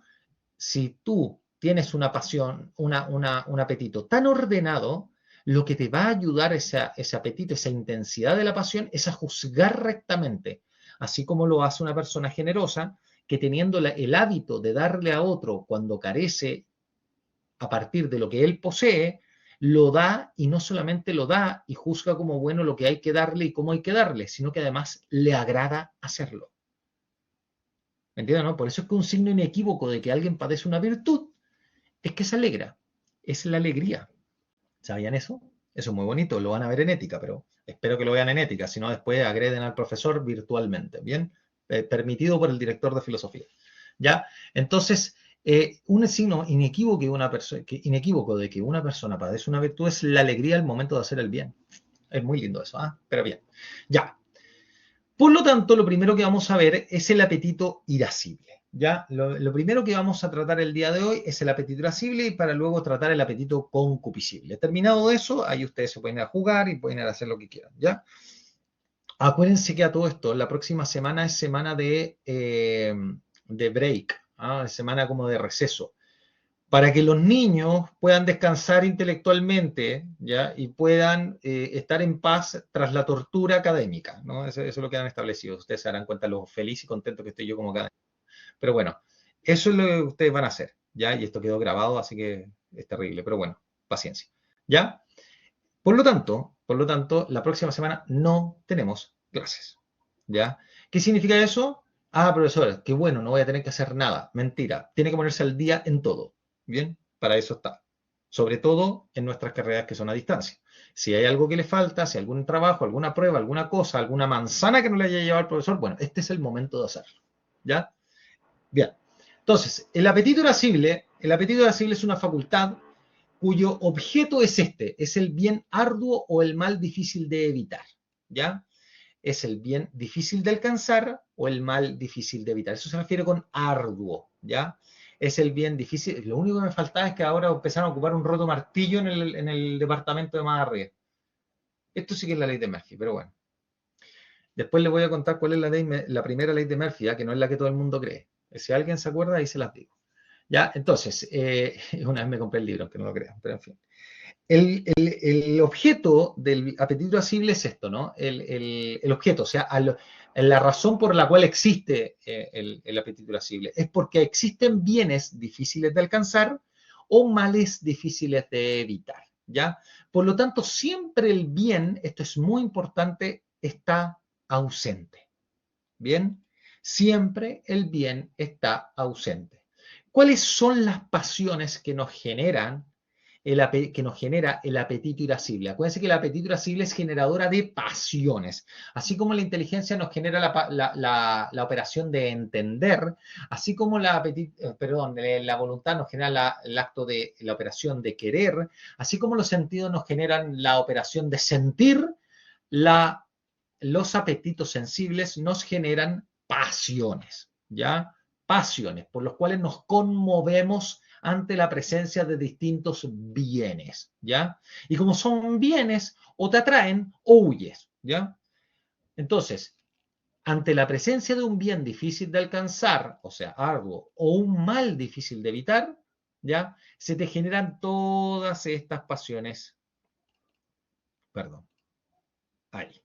si tú tienes una pasión, un apetito tan ordenado, lo que te va a ayudar ese apetito, esa intensidad de la pasión, es a juzgar rectamente. Así como lo hace una persona generosa, que teniendo el hábito de darle a otro cuando carece a partir de lo que él posee, lo da y no solamente lo da y juzga como bueno lo que hay que darle y cómo hay que darle, sino que además le agrada hacerlo. ¿Me entiendes, no? Por eso es que un signo inequívoco de que alguien padece una virtud es que se alegra, es la alegría. ¿Sabían eso? Eso es muy bonito, lo van a ver en ética, pero espero que lo vean en ética, si no después agreden al profesor virtualmente, ¿bien? Permitido por el director de filosofía, ¿ya? Entonces, un signo inequívoco de que una persona padece una virtud es la alegría al momento de hacer el bien. Es muy lindo eso, ¿ah? Pero bien, ya. Por lo tanto, lo primero que vamos a ver es el apetito irascible. ¿Ya? Lo primero que vamos a tratar el día de hoy es el apetito irascible y para luego tratar el apetito concupiscible. Terminado eso, ahí ustedes se pueden ir a jugar y pueden ir a hacer lo que quieran. ¿Ya? Acuérdense que a todo esto, la próxima semana es semana de break, ¿ah? Semana como de receso. Para que los niños puedan descansar intelectualmente, ¿ya? Y puedan estar en paz tras la tortura académica, ¿no? Eso es lo que han establecido. Ustedes se darán cuenta lo feliz y contento que estoy yo como académico. Pero bueno, eso es lo que ustedes van a hacer, ¿ya? Y esto quedó grabado, así que es terrible, pero bueno, paciencia, ¿ya? Por lo tanto, la próxima semana no tenemos clases, ¿ya? ¿Qué significa eso? Ah, profesor, qué bueno, no voy a tener que hacer nada. Mentira, tiene que ponerse al día en todo, ¿bien? Para eso está. Sobre todo en nuestras carreras que son a distancia. Si hay algo que le falta, si hay algún trabajo, alguna prueba, alguna cosa, alguna manzana que no le haya llevado al profesor, bueno, este es el momento de hacerlo, ¿ya? Bien, entonces, el apetito irascible es una facultad cuyo objeto es es el bien arduo o el mal difícil de evitar, ¿ya? Es el bien difícil de alcanzar o el mal difícil de evitar. Eso se refiere con arduo, ¿ya? Es el bien difícil. Lo único que me faltaba es que ahora empezaron a ocupar un roto martillo en el departamento de más arriba. Esto sí que es la ley de Murphy, pero bueno. Después les voy a contar cuál es la primera ley de Murphy, ¿ya? Que no es la que todo el mundo cree. Si alguien se acuerda, ahí se las digo. ¿Ya? Entonces, una vez me compré el libro, aunque no lo crean, pero en fin. El objeto del apetito irascible es esto, ¿no? El objeto, o sea, la razón por la cual existe el apetito irascible es porque existen bienes difíciles de alcanzar o males difíciles de evitar, ¿ya? Por lo tanto, siempre el bien, esto es muy importante, está ausente, ¿bien? Siempre el bien está ausente. ¿Cuáles son las pasiones que nos generan genera el apetito irascible? Acuérdense que el apetito irascible es generadora de pasiones. Así como la inteligencia nos genera la operación de entender, así como la voluntad nos genera el acto de la operación de querer, así como los sentidos nos generan la operación de sentir, los apetitos sensibles nos generan pasiones, ¿ya? Pasiones, por los cuales nos conmovemos ante la presencia de distintos bienes, ¿ya? Y como son bienes, o te atraen o huyes, ¿ya? Entonces, ante la presencia de un bien difícil de alcanzar, o sea, arduo, o un mal difícil de evitar, ¿ya? Se te generan todas estas pasiones, perdón, ahí.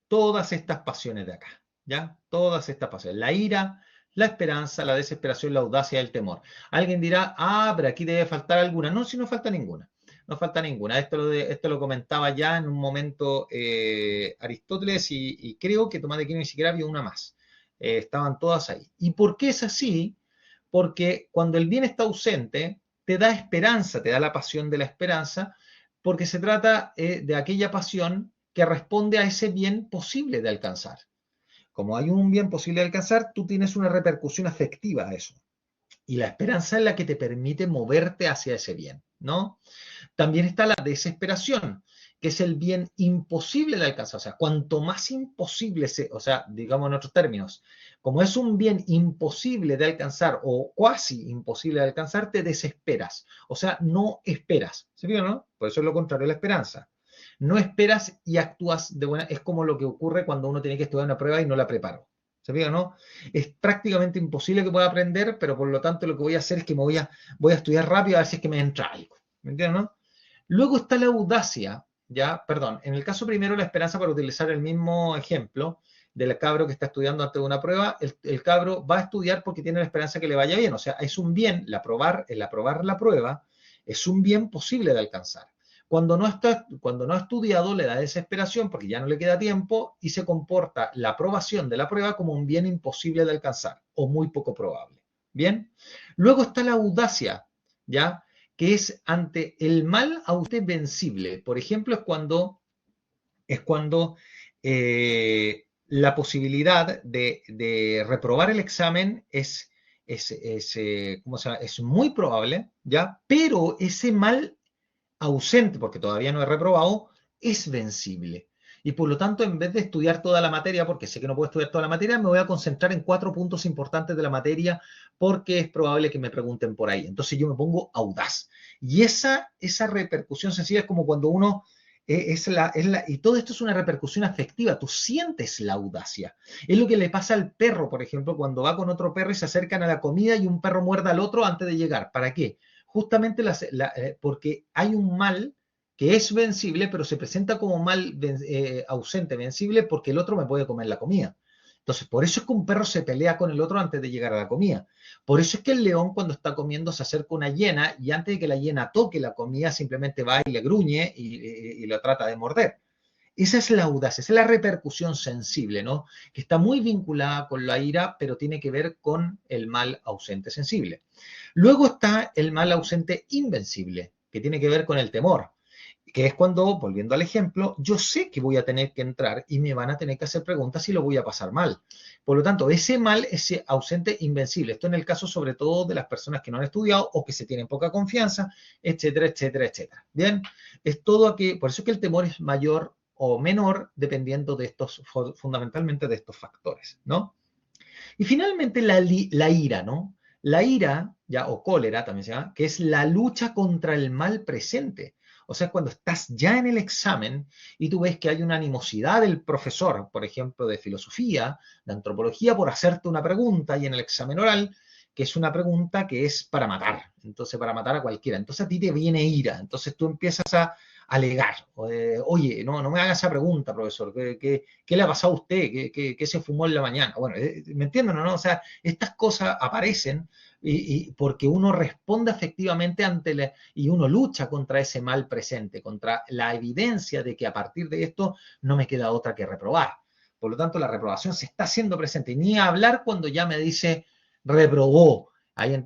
Todas estas pasiones de acá, ¿ya? Todas estas pasiones. La ira, la esperanza, la desesperación, la audacia y el temor. Alguien dirá, ah, pero aquí debe faltar alguna. No, si no falta ninguna. No falta ninguna. Esto lo comentaba ya en un momento Aristóteles y creo que Tomás de Aquino ni siquiera había una más. Estaban todas ahí. ¿Y por qué es así? Porque cuando el bien está ausente, te da esperanza, te da la pasión de la esperanza, porque se trata de aquella pasión que responde a ese bien posible de alcanzar. Como hay un bien posible de alcanzar, tú tienes una repercusión afectiva a eso. Y la esperanza es la que te permite moverte hacia ese bien, ¿no? También está la desesperación, que es el bien imposible de alcanzar. O sea, cuanto más imposible o sea, digamos en otros términos, como es un bien imposible de alcanzar o cuasi imposible de alcanzar, te desesperas. O sea, no esperas. ¿Se fijan, no? Por eso es lo contrario de la esperanza. No esperas y actúas de buena. Es como lo que ocurre cuando uno tiene que estudiar una prueba y no la preparo. ¿Se fijan, no? Es prácticamente imposible que pueda aprender, pero por lo tanto lo que voy a hacer es que voy a estudiar rápido a ver si es que me entra algo. ¿Me entienden, no? Luego está la audacia, ya, perdón, en el caso primero la esperanza, para utilizar el mismo ejemplo del cabro que está estudiando antes de una prueba, el cabro va a estudiar porque tiene la esperanza que le vaya bien, o sea, es un bien, el aprobar la prueba es un bien posible de alcanzar. Cuando no ha estudiado le da desesperación porque ya no le queda tiempo y se comporta la aprobación de la prueba como un bien imposible de alcanzar o muy poco probable. Bien, luego está la audacia, ¿ya? Que es ante el mal vencible. Por ejemplo, es cuando la posibilidad de reprobar el examen ¿cómo se llama? Es muy probable, ¿ya? Pero ese mal ausente, porque todavía no he reprobado, es vencible. Y por lo tanto, en vez de estudiar toda la materia, porque sé que no puedo estudiar toda la materia, me voy a concentrar en 4 puntos importantes de la materia, porque es probable que me pregunten por ahí. Entonces yo me pongo audaz. Y esa repercusión sencilla es como cuando uno y todo esto es una repercusión afectiva, tú sientes la audacia. Es lo que le pasa al perro, por ejemplo, cuando va con otro perro y se acercan a la comida y un perro muerde al otro antes de llegar. ¿Para qué? Justamente porque hay un mal que es vencible, pero se presenta como mal ausente, vencible, porque el otro me puede comer la comida. Entonces, por eso es que un perro se pelea con el otro antes de llegar a la comida. Por eso es que el león, cuando está comiendo, se acerca a una hiena y antes de que la hiena toque la comida, simplemente va y le gruñe y lo trata de morder. Esa es la audacia, esa es la repercusión sensible, ¿no? Que está muy vinculada con la ira, pero tiene que ver con el mal ausente sensible. Luego está el mal ausente invencible, que tiene que ver con el temor, que es cuando, volviendo al ejemplo, yo sé que voy a tener que entrar y me van a tener que hacer preguntas y lo voy a pasar mal. Por lo tanto, ese mal, ese ausente invencible, esto en el caso sobre todo de las personas que no han estudiado o que se tienen poca confianza, etcétera, etcétera, etcétera. Bien, es todo aquí, por eso es que el temor es mayor o menor dependiendo de estos, fundamentalmente de estos factores, ¿no? Y finalmente la ira, ¿no? La ira, ya, o cólera también se llama, que es la lucha contra el mal presente. O sea, cuando estás ya en el examen y tú ves que hay una animosidad del profesor, por ejemplo, de filosofía, de antropología, por hacerte una pregunta y en el examen oral, que es una pregunta que es para matar, entonces para matar a cualquiera. Entonces a ti te viene ira, entonces tú empiezas a alegar, oye, no me haga esa pregunta, profesor, ¿qué le ha pasado a usted? ¿Qué se fumó en la mañana? Bueno, ¿me entienden o no? O sea, estas cosas aparecen y porque uno responde efectivamente y uno lucha contra ese mal presente, contra la evidencia de que a partir de esto no me queda otra que reprobar. Por lo tanto, la reprobación se está haciendo presente. Ni hablar cuando ya me dice reprobó. Ahí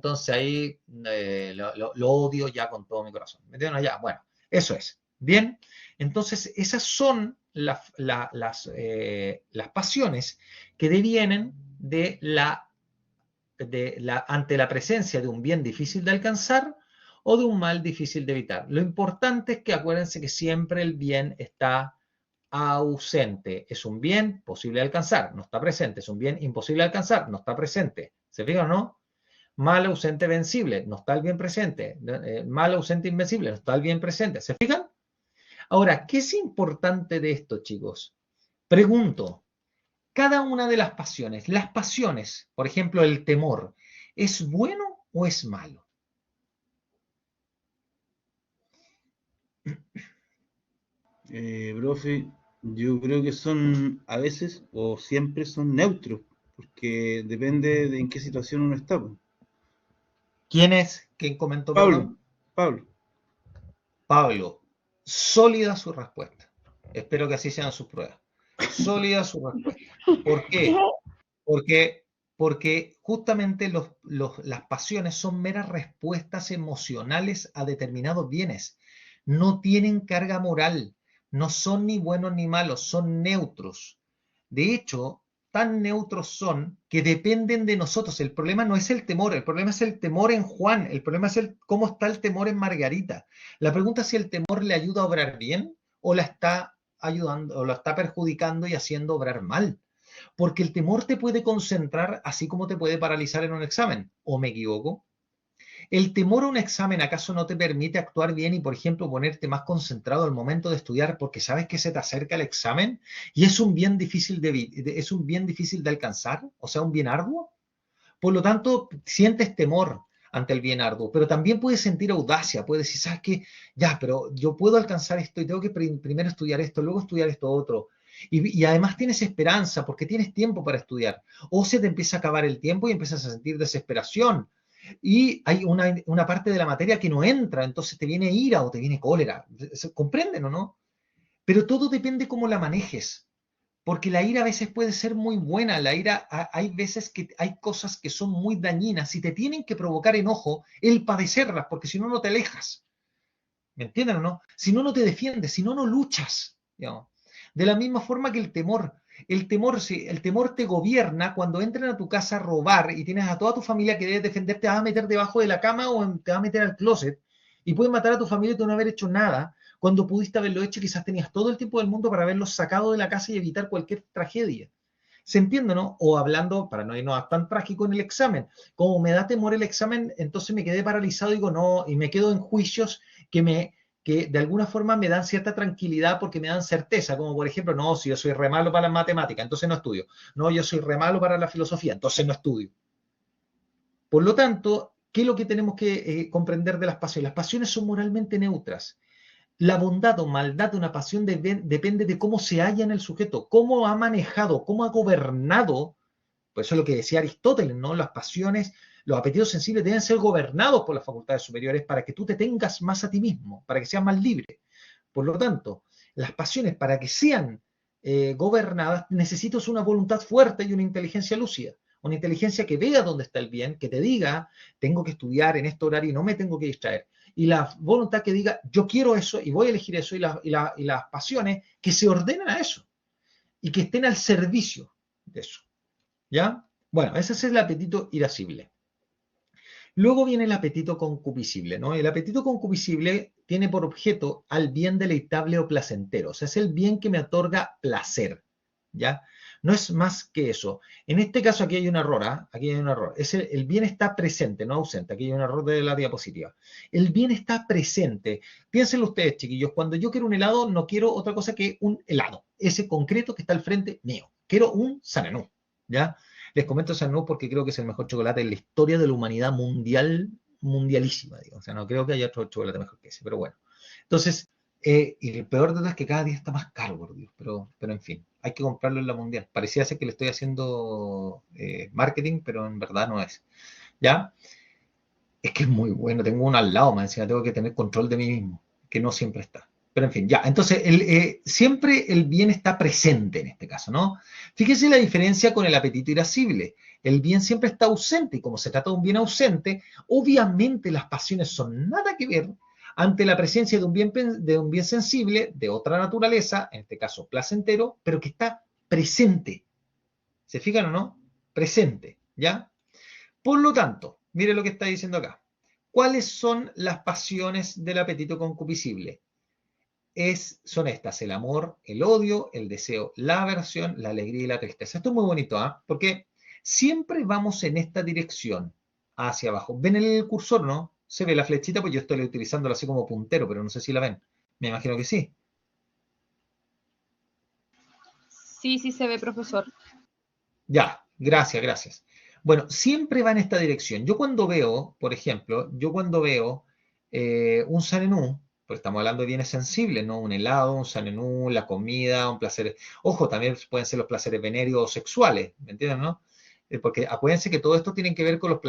lo odio ya con todo mi corazón. ¿Me entienden? Ya, bueno, eso es. Bien, entonces esas son las pasiones que devienen ante la presencia de un bien difícil de alcanzar o de un mal difícil de evitar. Lo importante es que acuérdense que siempre el bien está ausente. Es un bien posible de alcanzar, no está presente. Es un bien imposible de alcanzar, no está presente. ¿Se fijan o no? Mal, ausente, vencible, no está el bien presente. Mal, ausente, invencible, no está el bien presente. ¿Se fijan? Ahora, ¿qué es importante de esto, chicos? Pregunto, cada una de las pasiones, por ejemplo, el temor, ¿es bueno o es malo? Profe, yo creo que son a veces o siempre son neutros, porque depende de en qué situación uno está, pues. ¿Quién es? ¿Quién comentó, perdón? Pablo. Pablo, sólida su respuesta. Espero que así sean sus pruebas. Sólida su respuesta. ¿Por qué? Porque justamente las pasiones son meras respuestas emocionales a determinados bienes. No tienen carga moral, no son ni buenos ni malos, son neutros. De hecho, tan neutros son que dependen de nosotros. El problema no es el temor, el problema es el temor en Juan, el problema es cómo está el temor en Margarita. La pregunta es si el temor le ayuda a obrar bien o la está ayudando o la está perjudicando y haciendo obrar mal. Porque el temor te puede concentrar así como te puede paralizar en un examen. ¿O me equivoco? ¿El temor a un examen acaso no te permite actuar bien y, por ejemplo, ponerte más concentrado al momento de estudiar porque sabes que se te acerca el examen y es un bien difícil es un bien difícil de alcanzar? O sea, un bien arduo. Por lo tanto, sientes temor ante el bien arduo, pero también puedes sentir audacia, puedes decir, ¿sabes qué? Ya, pero yo puedo alcanzar esto y tengo que primero estudiar esto, luego estudiar esto otro. Y además tienes esperanza porque tienes tiempo para estudiar. O se te empieza a acabar el tiempo y empiezas a sentir desesperación. Y hay una parte de la materia que no entra, entonces te viene ira o te viene cólera. ¿Comprenden o no? Pero todo depende cómo la manejes. Porque la ira a veces puede ser muy buena, la ira hay veces que hay cosas que son muy dañinas y te tienen que provocar enojo el padecerlas, porque si no, no te alejas. ¿Me entienden o no? Si no, no te defiendes, si no, no luchas. Digamos. De la misma forma que el temor. El temor te gobierna cuando entran a tu casa a robar y tienes a toda tu familia que debes defender, te vas a meter debajo de la cama o te vas a meter al closet y puedes matar a tu familia y tú no haber hecho nada. Cuando pudiste haberlo hecho, quizás tenías todo el tiempo del mundo para haberlos sacado de la casa y evitar cualquier tragedia. ¿Se entiende, no? O hablando, para no irnos tan trágico en el examen, como me da temor el examen, entonces me quedé paralizado y digo no, y me quedo en juicios que de alguna forma me dan cierta tranquilidad porque me dan certeza, como por ejemplo, no, si yo soy re malo para las matemáticas, entonces no estudio. No, yo soy re malo para la filosofía, entonces no estudio. Por lo tanto, ¿qué es lo que tenemos que comprender de las pasiones? Las pasiones son moralmente neutras. La bondad o maldad de una pasión depende de cómo se halla en el sujeto, cómo ha manejado, cómo ha gobernado. Por eso es lo que decía Aristóteles, ¿no? Las pasiones, los apetitos sensibles deben ser gobernados por las facultades superiores para que tú te tengas más a ti mismo, para que seas más libre. Por lo tanto, las pasiones, para que sean gobernadas, necesitas una voluntad fuerte y una inteligencia lúcida. Una inteligencia que vea dónde está el bien, que te diga, tengo que estudiar en este horario y no me tengo que distraer. Y la voluntad que diga, yo quiero eso y voy a elegir eso, y las pasiones que se ordenen a eso y que estén al servicio de eso. ¿Ya? Bueno, ese es el apetito irascible. Luego viene el apetito concupiscible, ¿no? El apetito concupiscible tiene por objeto al bien deleitable o placentero, o sea, es el bien que me otorga placer, ¿ya? No es más que eso. En este caso aquí hay un error, ¿ah? Aquí hay un error. El bien está presente, no ausente. Aquí hay un error de la diapositiva. El bien está presente. Piénsenlo ustedes, chiquillos, cuando yo quiero un helado, no quiero otra cosa que un helado, ese concreto que está al frente mío. Quiero un Sananú, ¿ya? Les comento Sananú porque creo que es el mejor chocolate en la historia de la humanidad mundialísima, digo. O sea, no creo que haya otro chocolate mejor que ese, pero bueno. Entonces, y el peor de todo es que cada día está más caro, por Dios, pero en fin, hay que comprarlo en la mundial. Parecía ser que le estoy haciendo marketing, pero en verdad no es. ¿Ya? Es que es muy bueno, tengo uno al lado, más encima tengo que tener control de mí mismo, que no siempre está. Pero en fin, ya, entonces siempre el bien está presente en este caso, ¿no? Fíjese la diferencia con el apetito irascible. El bien siempre está ausente y como se trata de un bien ausente, obviamente las pasiones son nada que ver ante la presencia de un bien sensible de otra naturaleza, en este caso placentero, pero que está presente. ¿Se fijan o no? Presente, ¿ya? Por lo tanto, mire lo que está diciendo acá. ¿Cuáles son las pasiones del apetito concupiscible? Son estas: el amor, el odio, el deseo, la aversión, la alegría y la tristeza. Esto es muy bonito, ¿eh? Porque siempre vamos en esta dirección, hacia abajo. ¿Ven el cursor, no? ¿Se ve la flechita? Pues yo estoy utilizándolo así como puntero, pero no sé si la ven. Me imagino que sí. Sí, sí se ve, profesor. Ya, gracias. Bueno, siempre va en esta dirección. Yo cuando veo, por ejemplo, un Sanenú, pues estamos hablando de bienes sensibles, ¿no? Un helado, un Sanenú, la comida, un placer. Ojo, también pueden ser los placeres venéreos o sexuales, ¿me entienden, no? Porque acuérdense que todo esto tiene que ver con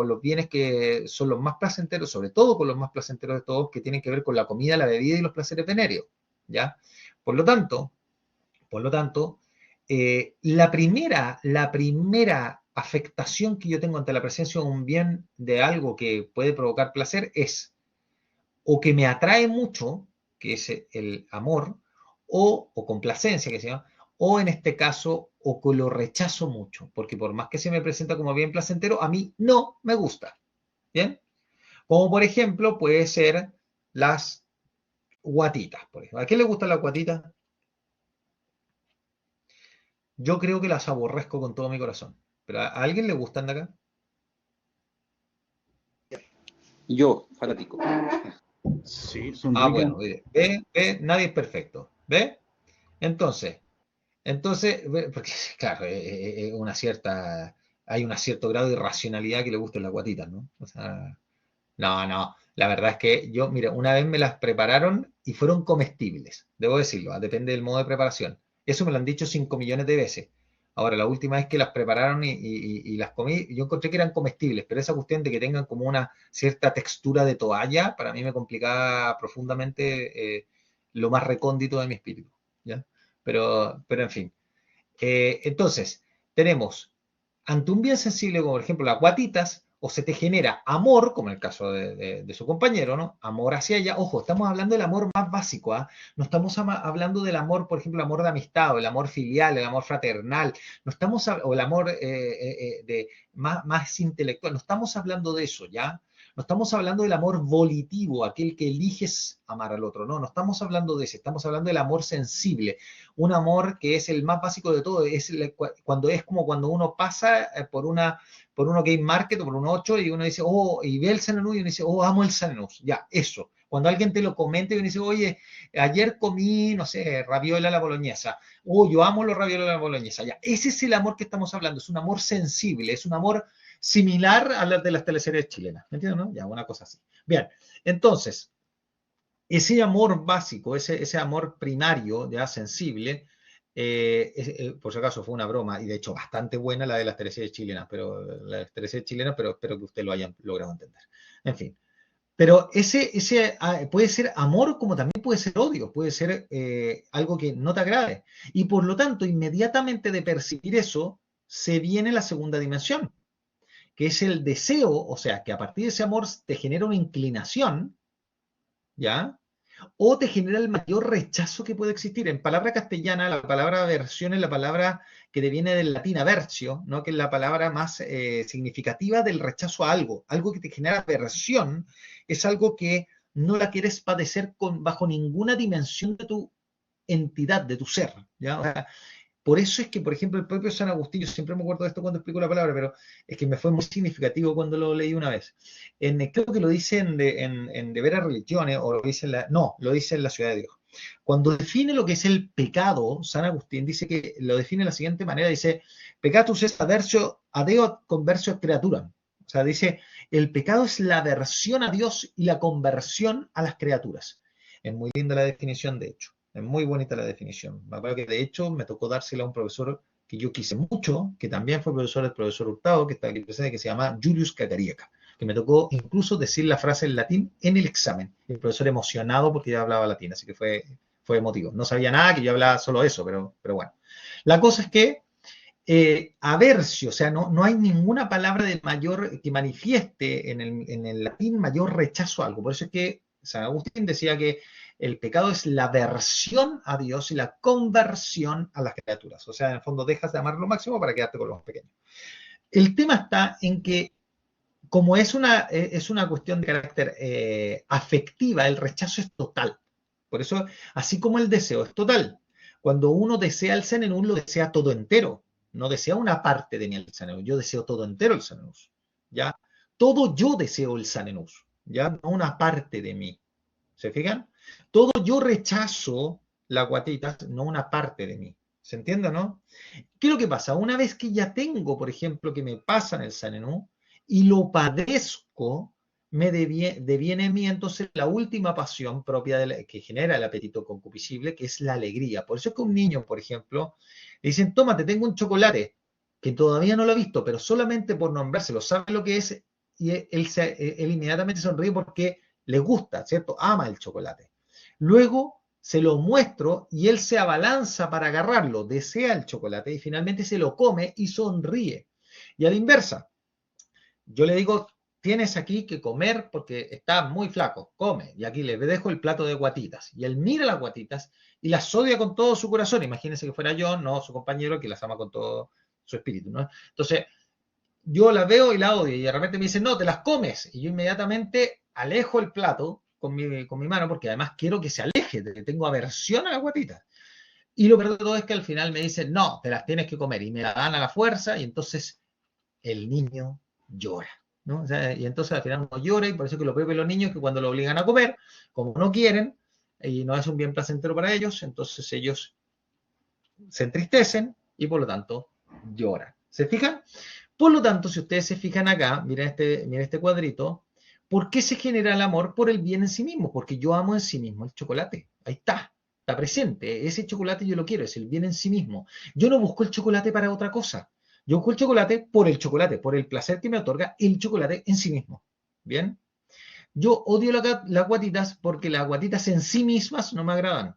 los bienes que son los más placenteros, sobre todo con los más placenteros de todos, que tienen que ver con la comida, la bebida y los placeres venéreos, ¿ya? Por lo tanto, la primera afectación que yo tengo ante la presencia de un bien, de algo que puede provocar placer, es o que me atrae mucho, que es el amor, o complacencia, que se llama, o en este caso, o que lo rechazo mucho, porque por más que se me presenta como bien placentero, a mí no me gusta. ¿Bien? Como por ejemplo puede ser las guatitas, por ejemplo. ¿A quién le gustan las guatitas? Yo creo que las aborrezco con todo mi corazón. ¿Pero a alguien le gustan de acá? Yo, fanático. Sí, son Ah, ricas. bueno, mire, ve, nadie es perfecto. ¿Ve? Entonces, porque claro, hay un cierto grado de irracionalidad que le gustan las guatitas, ¿no? O sea, no, la verdad es que yo, mira, una vez me las prepararon y fueron comestibles, debo decirlo, depende del modo de preparación. Eso me lo han dicho 5 millones de veces. Ahora, la última vez que las prepararon y las comí, yo encontré que eran comestibles, pero esa cuestión de que tengan como una cierta textura de toalla, para mí me complicaba profundamente lo más recóndito de mi espíritu, ¿ya? Pero en fin. Entonces, tenemos ante un bien sensible, como por ejemplo las guatitas, o se te genera amor, como en el caso de su compañero, ¿no? Amor hacia ella. Ojo, estamos hablando del amor más básico, ¿ah? No estamos hablando del amor, por ejemplo, el amor de amistad, o el amor filial, el amor fraternal, no estamos, o el amor más intelectual, no estamos hablando de eso, ¿ya? No estamos hablando del amor volitivo, aquel que eliges amar al otro, no estamos hablando de ese, estamos hablando del amor sensible, un amor que es el más básico de todo, cuando es como cuando uno pasa por uno Game Market o por un 8 y uno dice, oh, y ve el Sanenú y uno dice, oh, amo el Sanenú, ya, eso. Cuando alguien te lo comenta y uno dice, oye, ayer comí, no sé, raviola a la boloñesa, oh, yo amo los raviola a la boloñesa, ya, ese es el amor que estamos hablando, es un amor sensible, es un amor similar a las de las teleseries chilenas, ¿me entiendes? No? Ya, una cosa así. Bien, entonces, ese amor básico, ese amor primario, ya sensible, por si acaso fue una broma, y de hecho bastante buena la de las teleseries chilenas, pero espero que usted lo hayan logrado entender. En fin, pero ese puede ser amor como también puede ser odio, puede ser algo que no te agrade. Y por lo tanto, inmediatamente de percibir eso, se viene la segunda dimensión, que es el deseo, o sea, que a partir de ese amor te genera una inclinación, ¿ya? O te genera el mayor rechazo que puede existir. En palabra castellana, la palabra aversión es la palabra que deviene del latín aversio, ¿no? Que es la palabra más significativa del rechazo a algo. Algo que te genera aversión es algo que no la quieres padecer bajo ninguna dimensión de tu entidad, de tu ser, ¿ya? O sea, por eso es que, por ejemplo, el propio San Agustín, yo siempre me acuerdo de esto cuando explico la palabra, pero es que me fue muy significativo cuando lo leí una vez. Creo que lo dice en De Veras Religiones, o lo dice lo dice en La Ciudad de Dios. Cuando define lo que es el pecado, San Agustín dice que lo define de la siguiente manera, dice, peccatus est aversio a Deo conversio creaturam. O sea, dice, el pecado es la aversión a Dios y la conversión a las criaturas. Es muy linda la definición, de hecho. Es muy bonita la definición. Me acuerdo que de hecho me tocó dársela a un profesor que yo quise mucho, que también fue profesor del profesor Hurtado, que está aquí presente, que se llama Julius Cacarieca, que me tocó incluso decir la frase en latín en el examen. El profesor emocionado porque ya hablaba latín, así que fue emotivo. No sabía nada, que yo hablaba solo eso, pero bueno. La cosa es que aversio, o sea, no hay ninguna palabra de mayor que manifieste en el latín mayor rechazo a algo. Por eso es que San Agustín decía que el pecado es la aversión a Dios y la conversión a las criaturas. O sea, en el fondo dejas de amar lo máximo para quedarte con los pequeños. El tema está en que, como es una cuestión de carácter afectiva, el rechazo es total. Por eso, así como el deseo es total, cuando uno desea el Sanenús, lo desea todo entero. No desea una parte de mí el Sanenús, yo deseo todo entero el Sanenús. ¿Ya? Todo yo deseo el Sanenús, ¿ya? No una parte de mí. ¿Se fijan? Todo yo rechazo las guatitas, no una parte de mí. ¿Se entiende, no? ¿Qué es lo que pasa? Una vez que ya tengo, por ejemplo, que me pasan el Sanenú y lo padezco, me deviene a mí entonces la última pasión propia que genera el apetito concupiscible, que es la alegría. Por eso es que un niño, por ejemplo, le dicen, tómate, tengo un chocolate, que todavía no lo ha visto, pero solamente por nombrárselo, sabe lo que es, y él inmediatamente sonríe porque le gusta, ¿cierto? Ama el chocolate. Luego se lo muestro y él se abalanza para agarrarlo, desea el chocolate y finalmente se lo come y sonríe. Y a la inversa, yo le digo, tienes aquí que comer porque está muy flaco, come. Y aquí le dejo el plato de guatitas. Y él mira las guatitas y las odia con todo su corazón. Imagínense que fuera yo, no su compañero, que las ama con todo su espíritu, ¿no? Entonces, yo la veo y la odio. Y de repente me dice, no, te las comes. Y yo inmediatamente alejo el plato con mi mano, porque además quiero que se aleje, tengo aversión a las guatitas. Y lo peor de todo es que al final me dicen, no, te las tienes que comer. Y me la dan a la fuerza y entonces el niño llora, ¿no? O sea, y entonces al final uno llora y por eso que lo peor de los niños es que cuando lo obligan a comer, como no quieren y no es un bien placentero para ellos, entonces ellos se entristecen y por lo tanto lloran. ¿Se fijan? Por lo tanto, si ustedes se fijan acá, miren este cuadrito, ¿por qué se genera el amor? Por el bien en sí mismo, porque yo amo en sí mismo el chocolate. Ahí está presente. Ese chocolate yo lo quiero, es el bien en sí mismo. Yo no busco el chocolate para otra cosa. Yo busco el chocolate, por el placer que me otorga el chocolate en sí mismo. ¿Bien? Yo odio las guatitas porque las guatitas en sí mismas no me agradan.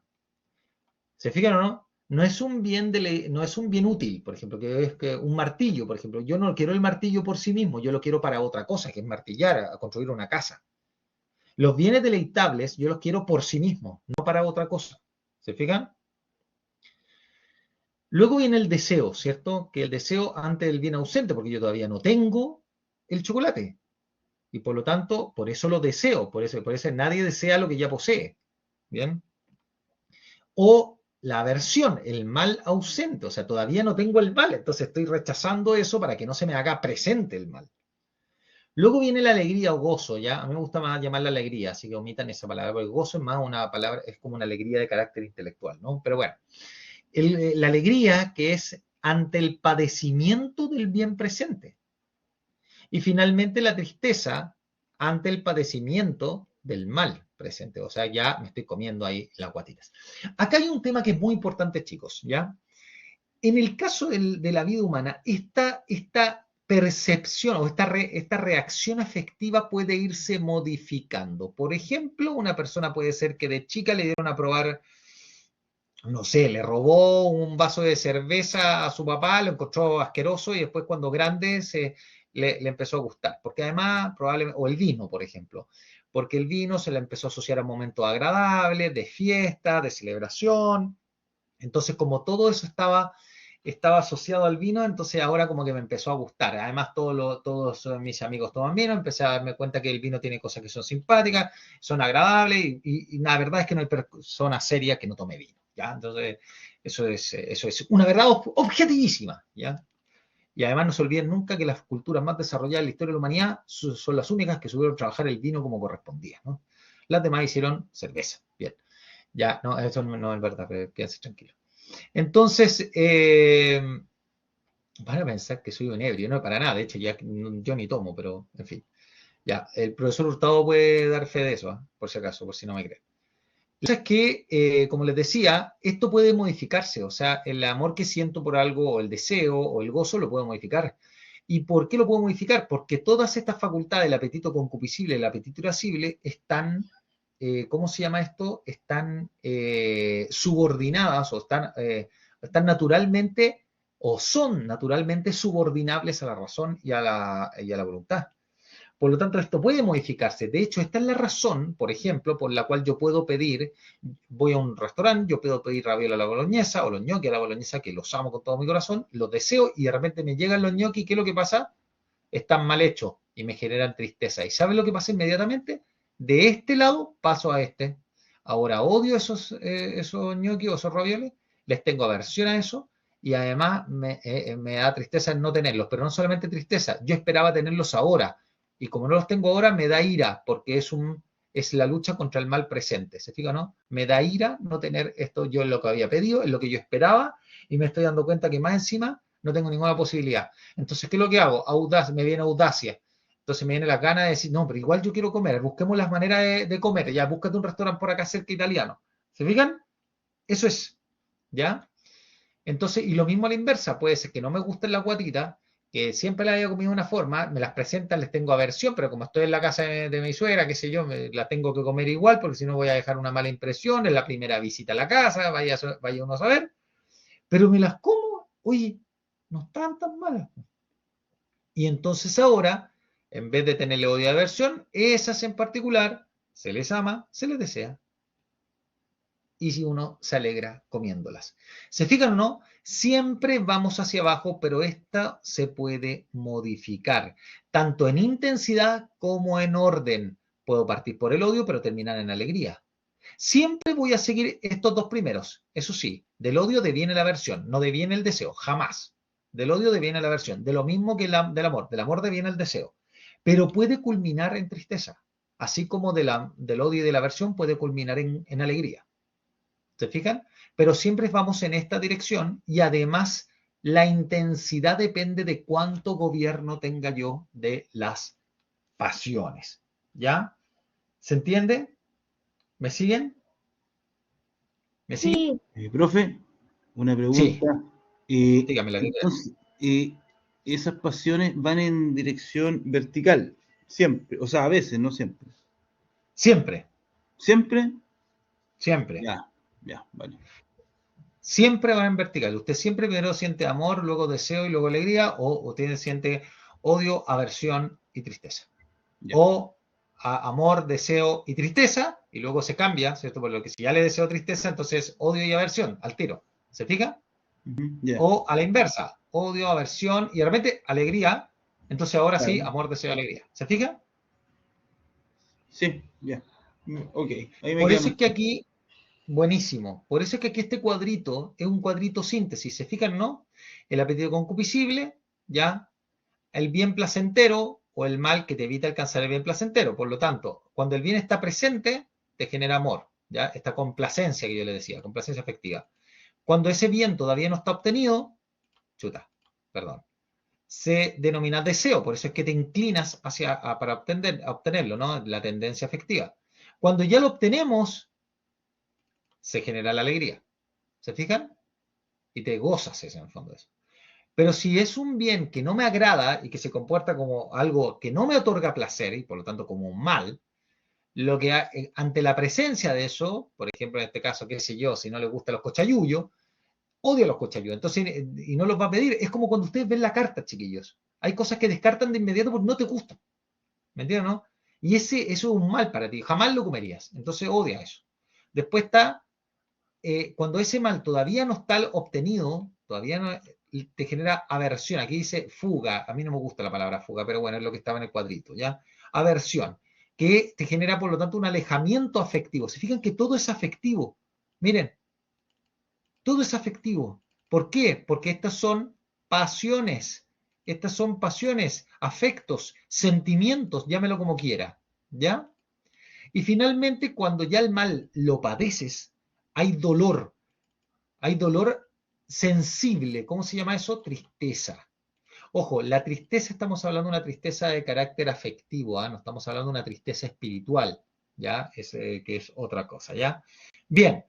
¿Se fijan o no? No es un bien, no es un bien útil, por ejemplo, que es que un martillo, por ejemplo. Yo no quiero el martillo por sí mismo, yo lo quiero para otra cosa, que es martillar, a construir una casa. Los bienes deleitables yo los quiero por sí mismos, no para otra cosa. ¿Se fijan? Luego viene el deseo, ¿cierto? Que el deseo ante el bien ausente, porque yo todavía no tengo el chocolate. Y por lo tanto, por eso lo deseo, por eso nadie desea lo que ya posee. ¿Bien? O la aversión, el mal ausente, o sea, todavía no tengo el mal, entonces estoy rechazando eso para que no se me haga presente el mal. Luego viene la alegría o gozo, ¿ya? A mí me gusta más llamarla alegría, así que omitan esa palabra, porque gozo es más una palabra, es como una alegría de carácter intelectual, ¿no? Pero bueno, la alegría que es ante el padecimiento del bien presente. Y finalmente la tristeza ante el padecimiento del mal presente. O sea, ya me estoy comiendo ahí las guatitas. Acá hay un tema que es muy importante, chicos, ¿ya? En el caso de la vida humana, esta percepción o esta reacción afectiva puede irse modificando. Por ejemplo, una persona puede ser que de chica le dieron a probar, no sé, le robó un vaso de cerveza a su papá, lo encontró asqueroso y después cuando grande le empezó a gustar. Porque además, probablemente, o el vino, por ejemplo, porque el vino se le empezó a asociar a momentos agradables, de fiesta, de celebración. Entonces, como todo eso estaba asociado al vino, entonces ahora como que me empezó a gustar. Además, todos mis amigos toman vino, empecé a darme cuenta que el vino tiene cosas que son simpáticas, son agradables y la verdad es que no hay persona seria que no tome vino, ¿ya? Entonces, eso es una verdad objetivísima, ¿ya? Y además no se olviden nunca que las culturas más desarrolladas de la historia de la humanidad son las únicas que supieron trabajar el vino como correspondía, ¿no? Las demás hicieron cerveza, bien. Ya, no, eso no es verdad, pero quédense tranquilos. Entonces, van a pensar que soy un ebrio, no para nada, de hecho ya yo ni tomo, pero en fin. Ya, el profesor Hurtado puede dar fe de eso, ¿eh? Por si acaso, por si no me creen. La cosa es que, como les decía, esto puede modificarse, o sea, el amor que siento por algo, o el deseo, o el gozo, lo puedo modificar. ¿Y por qué lo puedo modificar? Porque todas estas facultades, el apetito concupiscible, el apetito irascible, están, ¿cómo se llama esto? Están subordinadas o están naturalmente o son naturalmente subordinables a la razón y a la voluntad. Por lo tanto, esto puede modificarse. De hecho, esta es la razón, por ejemplo, por la cual yo puedo pedir, voy a un restaurante, yo puedo pedir ravioli a la boloñesa o los ñoquis a la boloñesa, que los amo con todo mi corazón, los deseo y de repente me llegan los ñoquis, ¿qué es lo que pasa? Están mal hechos y me generan tristeza. ¿Y saben lo que pasa inmediatamente? De este lado paso a este. Ahora odio esos ñoquis o esos ravioles, les tengo aversión a eso y además me da tristeza en no tenerlos. Pero no solamente tristeza, yo esperaba tenerlos ahora. Y como no los tengo ahora, me da ira, porque es la lucha contra el mal presente. ¿Se fija, no? Me da ira no tener esto yo en lo que había pedido, en lo que yo esperaba, y me estoy dando cuenta que más encima no tengo ninguna posibilidad. Entonces, ¿qué es lo que hago? Me viene audacia. Entonces me viene la gana de decir, no, pero igual yo quiero comer, busquemos las maneras de comer. Ya, búscate un restaurante por acá cerca italiano. ¿Se fijan? Eso es, ¿ya? Entonces, y lo mismo a la inversa, puede ser que no me gusten las guatitas, que siempre las haya comido de una forma, me las presentan, les tengo aversión, pero como estoy en la casa de mi suegra, qué sé yo, las tengo que comer igual, porque si no voy a dejar una mala impresión, es la primera visita a la casa, vaya uno a saber, pero me las como, oye, no están tan malas. Y entonces ahora En vez de tenerle odio y aversión, esas en particular se les ama, se les desea. Y si uno se alegra comiéndolas. ¿Se fijan o no? Siempre vamos hacia abajo, pero esta se puede modificar, tanto en intensidad como en orden. Puedo partir por el odio, pero terminar en alegría. Siempre voy a seguir estos dos primeros. Eso sí, del odio deviene la aversión, no deviene el deseo, jamás. Del odio deviene la aversión, de lo mismo que del amor deviene el deseo. Pero puede culminar en tristeza, así como del odio y de la aversión puede culminar en alegría. ¿Se fijan? Pero siempre vamos en esta dirección y además la intensidad depende de cuánto gobierno tenga yo de las pasiones. ¿Ya? ¿Se entiende? ¿Me siguen? ¿Me siguen? Sí, Profe, una Sí, pregunta. dígame la idea. Entonces, esas pasiones van en dirección vertical, siempre, o sea, a veces, no siempre. Siempre, ¿Siempre? siempre. Ya, vale. Siempre va en vertical. Usted siempre primero siente amor, luego deseo y luego alegría, o usted siente odio, aversión y tristeza. Ya. O amor, deseo y tristeza, y luego se cambia, ¿cierto? Por lo que si ya le deseo tristeza, entonces odio y aversión, al tiro. ¿Se fija? Ya. O a la inversa, odio, aversión y de repente alegría, entonces ahora sí, Claro. amor, deseo, alegría. ¿Se fija? Sí, ya. Ok, ahí me Por queda eso más es que claro. aquí, buenísimo, por eso es que aquí este cuadrito es un cuadrito síntesis. ¿Se fijan, no? El apetito concupiscible, ¿ya? El bien placentero o el mal que te evita alcanzar el bien placentero. Por lo tanto, cuando el bien está presente, te genera amor, ¿ya? Esta complacencia que yo le decía, complacencia afectiva. Cuando ese bien todavía no está obtenido, perdón, se denomina deseo, por eso es que te inclinas para obtenerlo, ¿no? La tendencia afectiva. Cuando ya lo obtenemos, se genera la alegría. ¿Se fijan? Y te gozas en el fondo de eso. Pero si es un bien que no me agrada y que se comporta como algo que no me otorga placer y por lo tanto como un mal, lo que ante la presencia de eso, por ejemplo en este caso, qué sé yo, si no le gustan los cochayuyos, odia los cochayuyos, entonces, y no los va a pedir. Es como cuando ustedes ven la carta, chiquillos. Hay cosas que descartan de inmediato porque no te gustan. ¿Me entiendes, no? Y eso es un mal para ti, jamás lo comerías. Entonces odia eso. Después está cuando ese mal todavía no está obtenido, todavía no te genera aversión. Aquí dice fuga, a mí no me gusta la palabra fuga, pero bueno, es lo que estaba en el cuadrito, ¿ya? Aversión, que te genera por lo tanto un alejamiento afectivo. ¿Se fijan que todo es afectivo? Miren, todo es afectivo. ¿Por qué? Porque estas son pasiones, afectos, sentimientos, llámelo como quiera, ¿ya? Y finalmente, cuando ya el mal lo padeces, hay dolor sensible. ¿Cómo se llama eso? Tristeza. Ojo, la tristeza, estamos hablando de una tristeza de carácter afectivo, ¿eh? No estamos hablando de una tristeza espiritual, ¿ya? Que es otra cosa, ¿ya? Bien,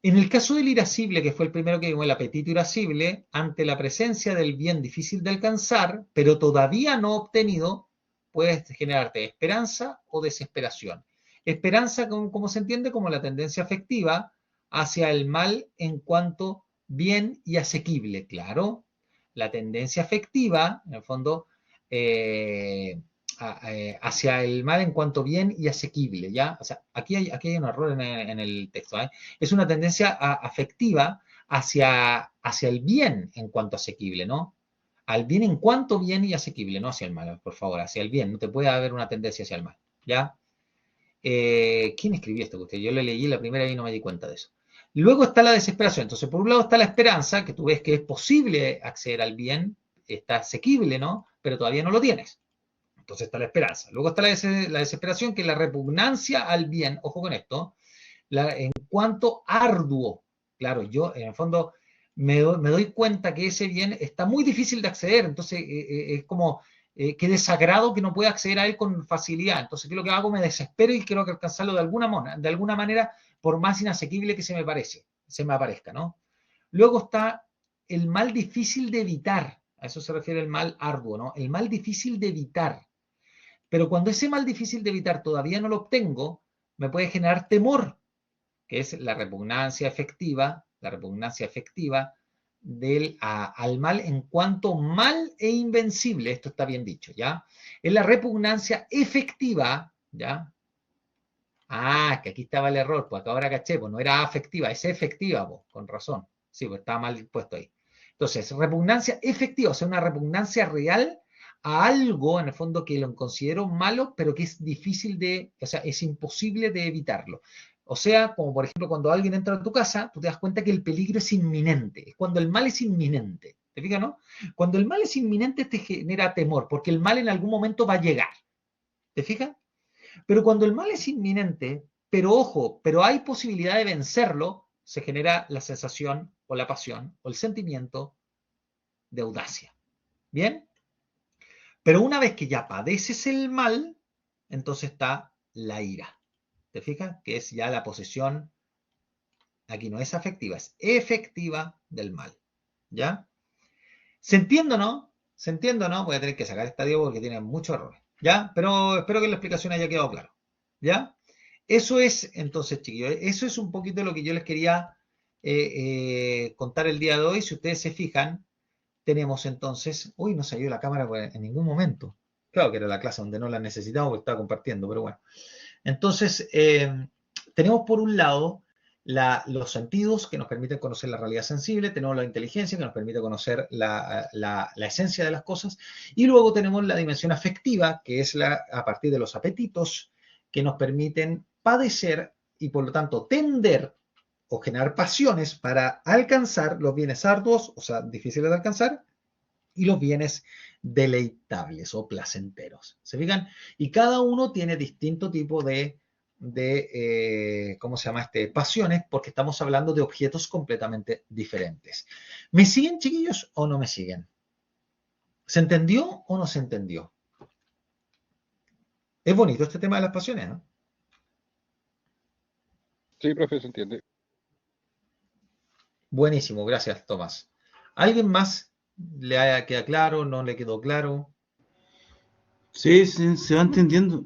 en el caso del irascible, que fue el primero que vimos, el apetito irascible, ante la presencia del bien difícil de alcanzar, pero todavía no obtenido, puede generarte esperanza o desesperación. Esperanza, como se entiende, como la tendencia afectiva hacia el mal en cuanto bien y asequible, claro. La tendencia afectiva, en el fondo, hacia el mal en cuanto bien y asequible, ¿ya? O sea, aquí hay un error en el texto, ¿eh? Es una tendencia afectiva hacia el bien en cuanto asequible, ¿no? Al bien en cuanto bien y asequible, no hacia el mal, por favor, hacia el bien. No te puede haber una tendencia hacia el mal, ¿ya? ¿Quién escribió esto? Porque yo lo leí la primera y no me di cuenta de eso. Luego está la desesperación. Entonces, por un lado está la esperanza, que tú ves que es posible acceder al bien, está asequible, ¿no? Pero todavía no lo tienes. Entonces está la esperanza. Luego está la desesperación, que es la repugnancia al bien. Ojo con esto. En cuanto arduo. Claro, yo en el fondo me doy cuenta que ese bien está muy difícil de acceder. Entonces es como que desagrado que no pueda acceder a él con facilidad. Entonces, ¿qué es lo que hago? Me desespero y quiero alcanzarlo de alguna manera, por más inasequible que se me aparezca, ¿no? Luego está el mal difícil de evitar. A eso se refiere el mal arduo, ¿no? El mal difícil de evitar. Pero cuando ese mal difícil de evitar todavía no lo obtengo, me puede generar temor, que es la repugnancia efectiva al mal en cuanto mal e invencible, esto está bien dicho, ¿ya? Es la repugnancia efectiva, ¿ya? Ah, que aquí estaba el error, pues ahora caché, pues no era afectiva, es efectiva, pues, con razón. Sí, pues estaba mal puesto ahí. Entonces, repugnancia efectiva, o sea, una repugnancia real a algo, en el fondo, que lo considero malo, pero que es difícil de, o sea, es imposible de evitarlo. O sea, como por ejemplo, cuando alguien entra a tu casa, tú te das cuenta que el peligro es inminente, es cuando el mal es inminente. ¿Te fijas, no? Cuando el mal es inminente te genera temor, porque el mal en algún momento va a llegar. ¿Te fijas? Pero cuando el mal es inminente, pero ojo, pero hay posibilidad de vencerlo, se genera la sensación o la pasión o el sentimiento de audacia. ¿Bien? Pero una vez que ya padeces el mal, entonces está la ira. ¿Te fijas? Que es ya la posesión, aquí no es afectiva, es efectiva del mal. ¿Ya? ¿Se entiende o no? ¿Se entiende o no? Voy a tener que sacar esta diapositiva porque tiene muchos errores. ¿Ya? Pero espero que la explicación haya quedado claro. ¿Ya? Eso es, entonces, chiquillos, eso es un poquito lo que yo les quería contar el día de hoy. Si ustedes se fijan, tenemos entonces, uy, no salió la cámara en ningún momento. Claro que era la clase donde no la necesitamos porque estaba compartiendo, pero bueno. Entonces, tenemos por un lado los sentidos que nos permiten conocer la realidad sensible, tenemos la inteligencia que nos permite conocer la esencia de las cosas, y luego tenemos la dimensión afectiva, que es a partir de los apetitos que nos permiten padecer y por lo tanto tender o generar pasiones para alcanzar los bienes arduos, o sea, difíciles de alcanzar, y los bienes deleitables o placenteros. ¿Se fijan? Y cada uno tiene distinto tipo de ¿cómo se llama? Pasiones, porque estamos hablando de objetos completamente diferentes. ¿Me siguen, chiquillos, o no me siguen? ¿Se entendió o no se entendió? Es bonito este tema de las pasiones, ¿no? Sí, profe, se entiende. Buenísimo, gracias, Tomás. ¿Alguien más le queda claro? ¿No le quedó claro? Sí, se va entendiendo.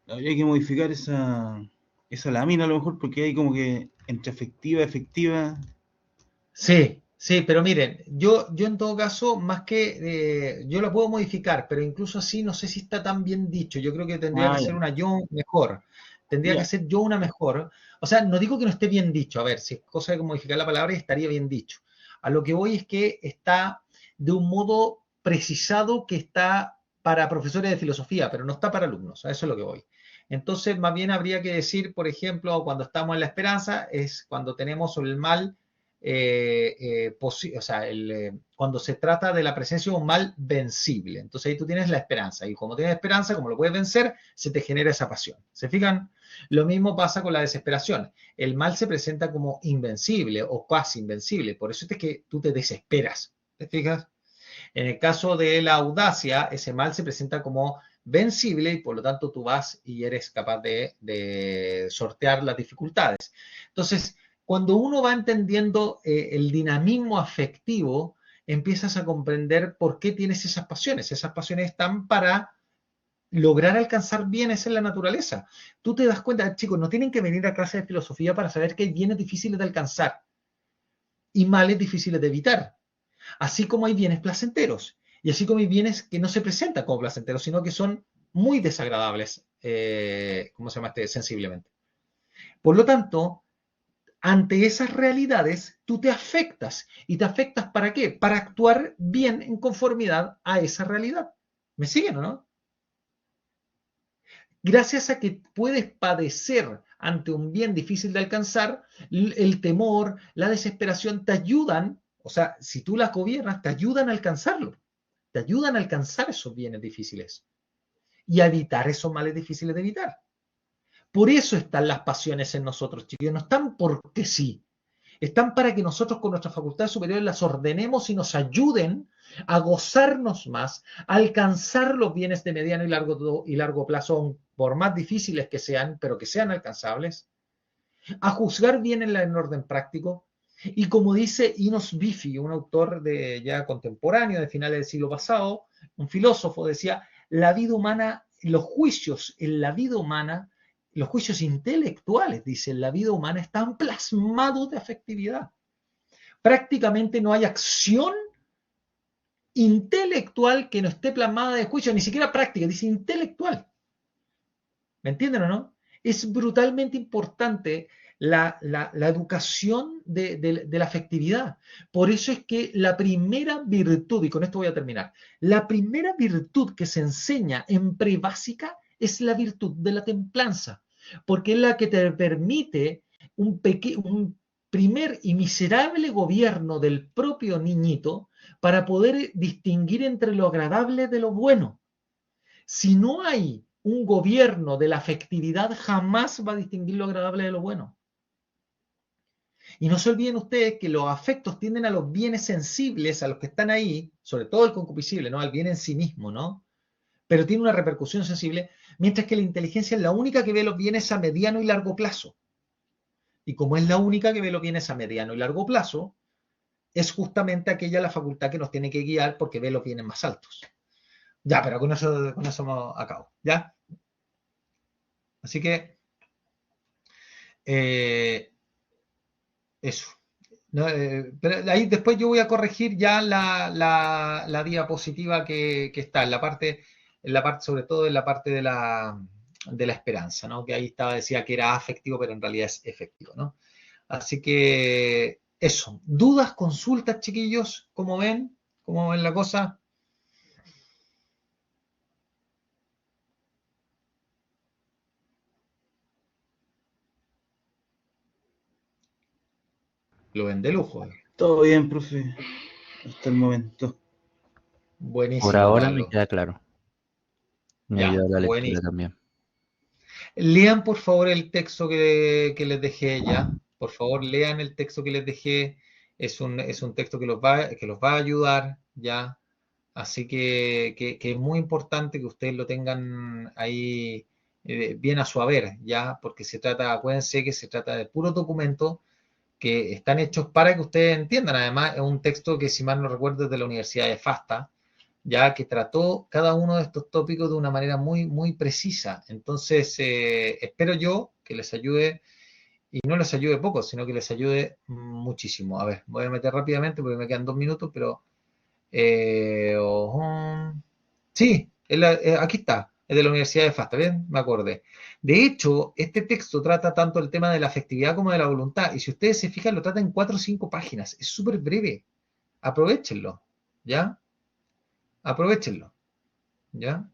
Habría que modificar esa lámina a lo mejor porque hay como que entre afectiva, efectiva. Sí, sí, pero miren, yo en todo caso, más que yo la puedo modificar, pero incluso así no sé si está tan bien dicho. Yo creo que tendría que Ya, ser una yo mejor. Tendría que ya. ser yo una mejor. O sea, no digo que no esté bien dicho. A ver, si es cosa de modificar la palabra, estaría bien dicho. A lo que voy es que está de un modo precisado que está para profesores de filosofía, pero no está para alumnos. A eso es lo que voy. Entonces, más bien habría que decir, por ejemplo, cuando estamos en la esperanza, es cuando tenemos sobre el mal o sea, cuando se trata de la presencia de un mal vencible. Entonces ahí tú tienes la esperanza y como tienes esperanza, como lo puedes vencer, se te genera esa pasión. ¿Se fijan? Lo mismo pasa con la desesperación. El mal se presenta como invencible o casi invencible, por eso es que tú te desesperas. ¿Te fijas? En el caso de la audacia, ese mal se presenta como vencible y por lo tanto tú vas y eres capaz de sortear las dificultades. Entonces, cuando uno va entendiendo el dinamismo afectivo, empiezas a comprender por qué tienes esas pasiones. Esas pasiones están para lograr alcanzar bienes en la naturaleza. Tú te das cuenta, chicos, no tienen que venir a clases de filosofía para saber que hay bienes difíciles de alcanzar y males difíciles de evitar. Así como hay bienes placenteros y así como hay bienes que no se presentan como placenteros, sino que son muy desagradables, ¿cómo se llama? Sensiblemente. Por lo tanto, ante esas realidades, tú te afectas. ¿Y te afectas para qué? Para actuar bien en conformidad a esa realidad. ¿Me siguen o no? Gracias a que puedes padecer ante un bien difícil de alcanzar, el temor, la desesperación te ayudan, o sea, si tú las gobiernas, te ayudan a alcanzarlo, te ayudan a alcanzar esos bienes difíciles y a evitar esos males difíciles de evitar. Por eso están las pasiones en nosotros, chicos, no están porque sí, están para que nosotros con nuestras facultades superiores las ordenemos y nos ayuden a gozarnos más, a alcanzar los bienes de mediano y largo plazo, por más difíciles que sean, pero que sean alcanzables, a juzgar bien en orden práctico. Y como dice Enos Bifi, un autor ya contemporáneo de finales del siglo pasado, un filósofo, decía, la vida humana, los juicios en la vida humana, los juicios intelectuales, dice, en la vida humana están plasmados de afectividad. Prácticamente no hay acción intelectual que no esté plasmada de juicio, ni siquiera práctica, dice intelectual. ¿Me entienden o no? Es brutalmente importante la educación de la afectividad. Por eso es que la primera virtud, y con esto voy a terminar, la primera virtud que se enseña en prebásica es la virtud de la templanza, porque es la que te permite un primer y miserable gobierno del propio niñito para poder distinguir entre lo agradable de lo bueno. Si no hay un gobierno de la afectividad, jamás va a distinguir lo agradable de lo bueno. Y no se olviden ustedes que los afectos tienden a los bienes sensibles, a los que están ahí, sobre todo el concupiscible, ¿no? Al bien en sí mismo, ¿no? Pero tiene una repercusión sensible, mientras que la inteligencia es la única que ve los bienes a mediano y largo plazo. Y como es la única que ve los bienes a mediano y largo plazo, es justamente aquella la facultad que nos tiene que guiar porque ve los bienes más altos. Ya, pero con eso acabo, ¿ya? Así que eso. No, pero ahí después yo voy a corregir ya la diapositiva que está en la parte, sobre todo en la parte de la esperanza, ¿no? Que ahí decía que era afectivo, pero en realidad es efectivo, ¿no? Así que eso. ¿Dudas, consultas, chiquillos? ¿Cómo ven? ¿Cómo ven la cosa? Lo ven de lujo. Todo bien, profe, hasta el momento. Buenísimo. Por ahora Carlos. me queda claro. Me Ya, ayuda la lectura buenísimo. también. Lean por favor el texto que les dejé ya. Por favor, lean el texto que les dejé. Es un texto que los va a ayudar ya. Así que es muy importante que ustedes lo tengan ahí bien a su haber, ya, porque acuérdense que se trata de puros documentos que están hechos para que ustedes entiendan. Además, es un texto que, si mal no recuerdo, es de la Universidad de FASTA, ya que trató cada uno de estos tópicos de una manera muy, muy precisa. Entonces, espero yo que les ayude, y no les ayude poco, sino que les ayude muchísimo. A ver, voy a meter rápidamente porque me quedan 2 minutos, pero... sí, aquí está, es de la Universidad de FASTA, ¿bien? Me acordé. De hecho, este texto trata tanto el tema de la afectividad como de la voluntad, y si ustedes se fijan, lo trata en 4 o 5 páginas. Es súper breve. Aprovechenlo, ¿ya? Aprovechenlo, ¿ya?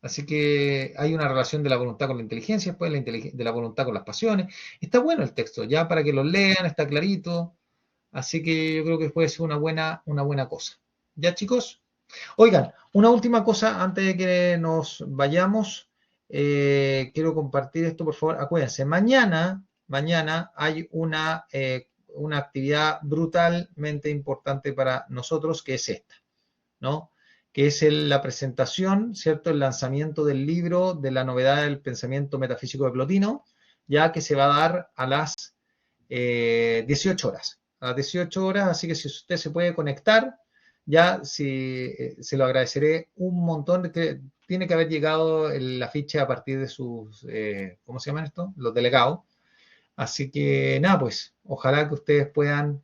Así que hay una relación de la voluntad con la inteligencia, después de la voluntad con las pasiones. Está bueno el texto, ya para que lo lean, está clarito. Así que yo creo que puede ser una buena cosa. ¿Ya, chicos? Oigan, una última cosa antes de que nos vayamos. Quiero compartir esto, por favor. Acuérdense, mañana hay una actividad brutalmente importante para nosotros, que es esta, ¿no? Que es la presentación, ¿cierto? El lanzamiento del libro de la novedad del pensamiento metafísico de Plotino, ya que se va a dar a las 18 horas. A las 18 horas, así que si usted se puede conectar, ya se lo agradeceré un montón. Que tiene que haber llegado el afiche a partir de sus, ¿cómo se llaman esto? Los delegados. Así que nada, pues, ojalá que ustedes puedan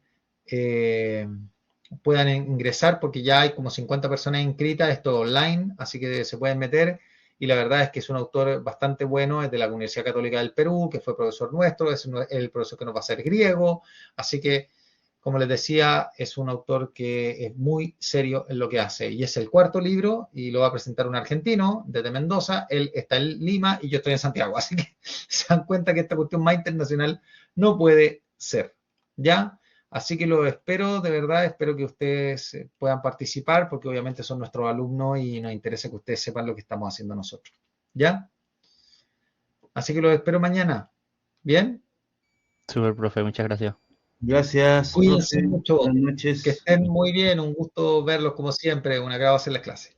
ingresar, porque ya hay como 50 personas inscritas, esto online, así que se pueden meter. Y la verdad es que es un autor bastante bueno, es de la Universidad Católica del Perú, que fue profesor nuestro, es el profesor que nos va a hacer griego, así que, como les decía, es un autor que es muy serio en lo que hace, y es el 4.º libro, y lo va a presentar un argentino desde Mendoza. Él está en Lima y yo estoy en Santiago, así que se dan cuenta que esta cuestión más internacional no puede ser, ¿ya? Así que lo espero, de verdad, espero que ustedes puedan participar, porque obviamente son nuestros alumnos y nos interesa que ustedes sepan lo que estamos haciendo nosotros, ¿ya? Así que los espero mañana, ¿bien? Super, profe, muchas gracias. Gracias, Cuídense profe. mucho, Buenas noches. que estén muy bien, un gusto verlos como siempre, un agrado hacer las clases.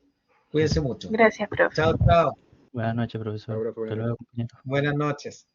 Cuídense mucho. Gracias, profe. Chao, chao. Buenas noches, profesor. Ahora, Hasta luego, compañero. Buenas noches.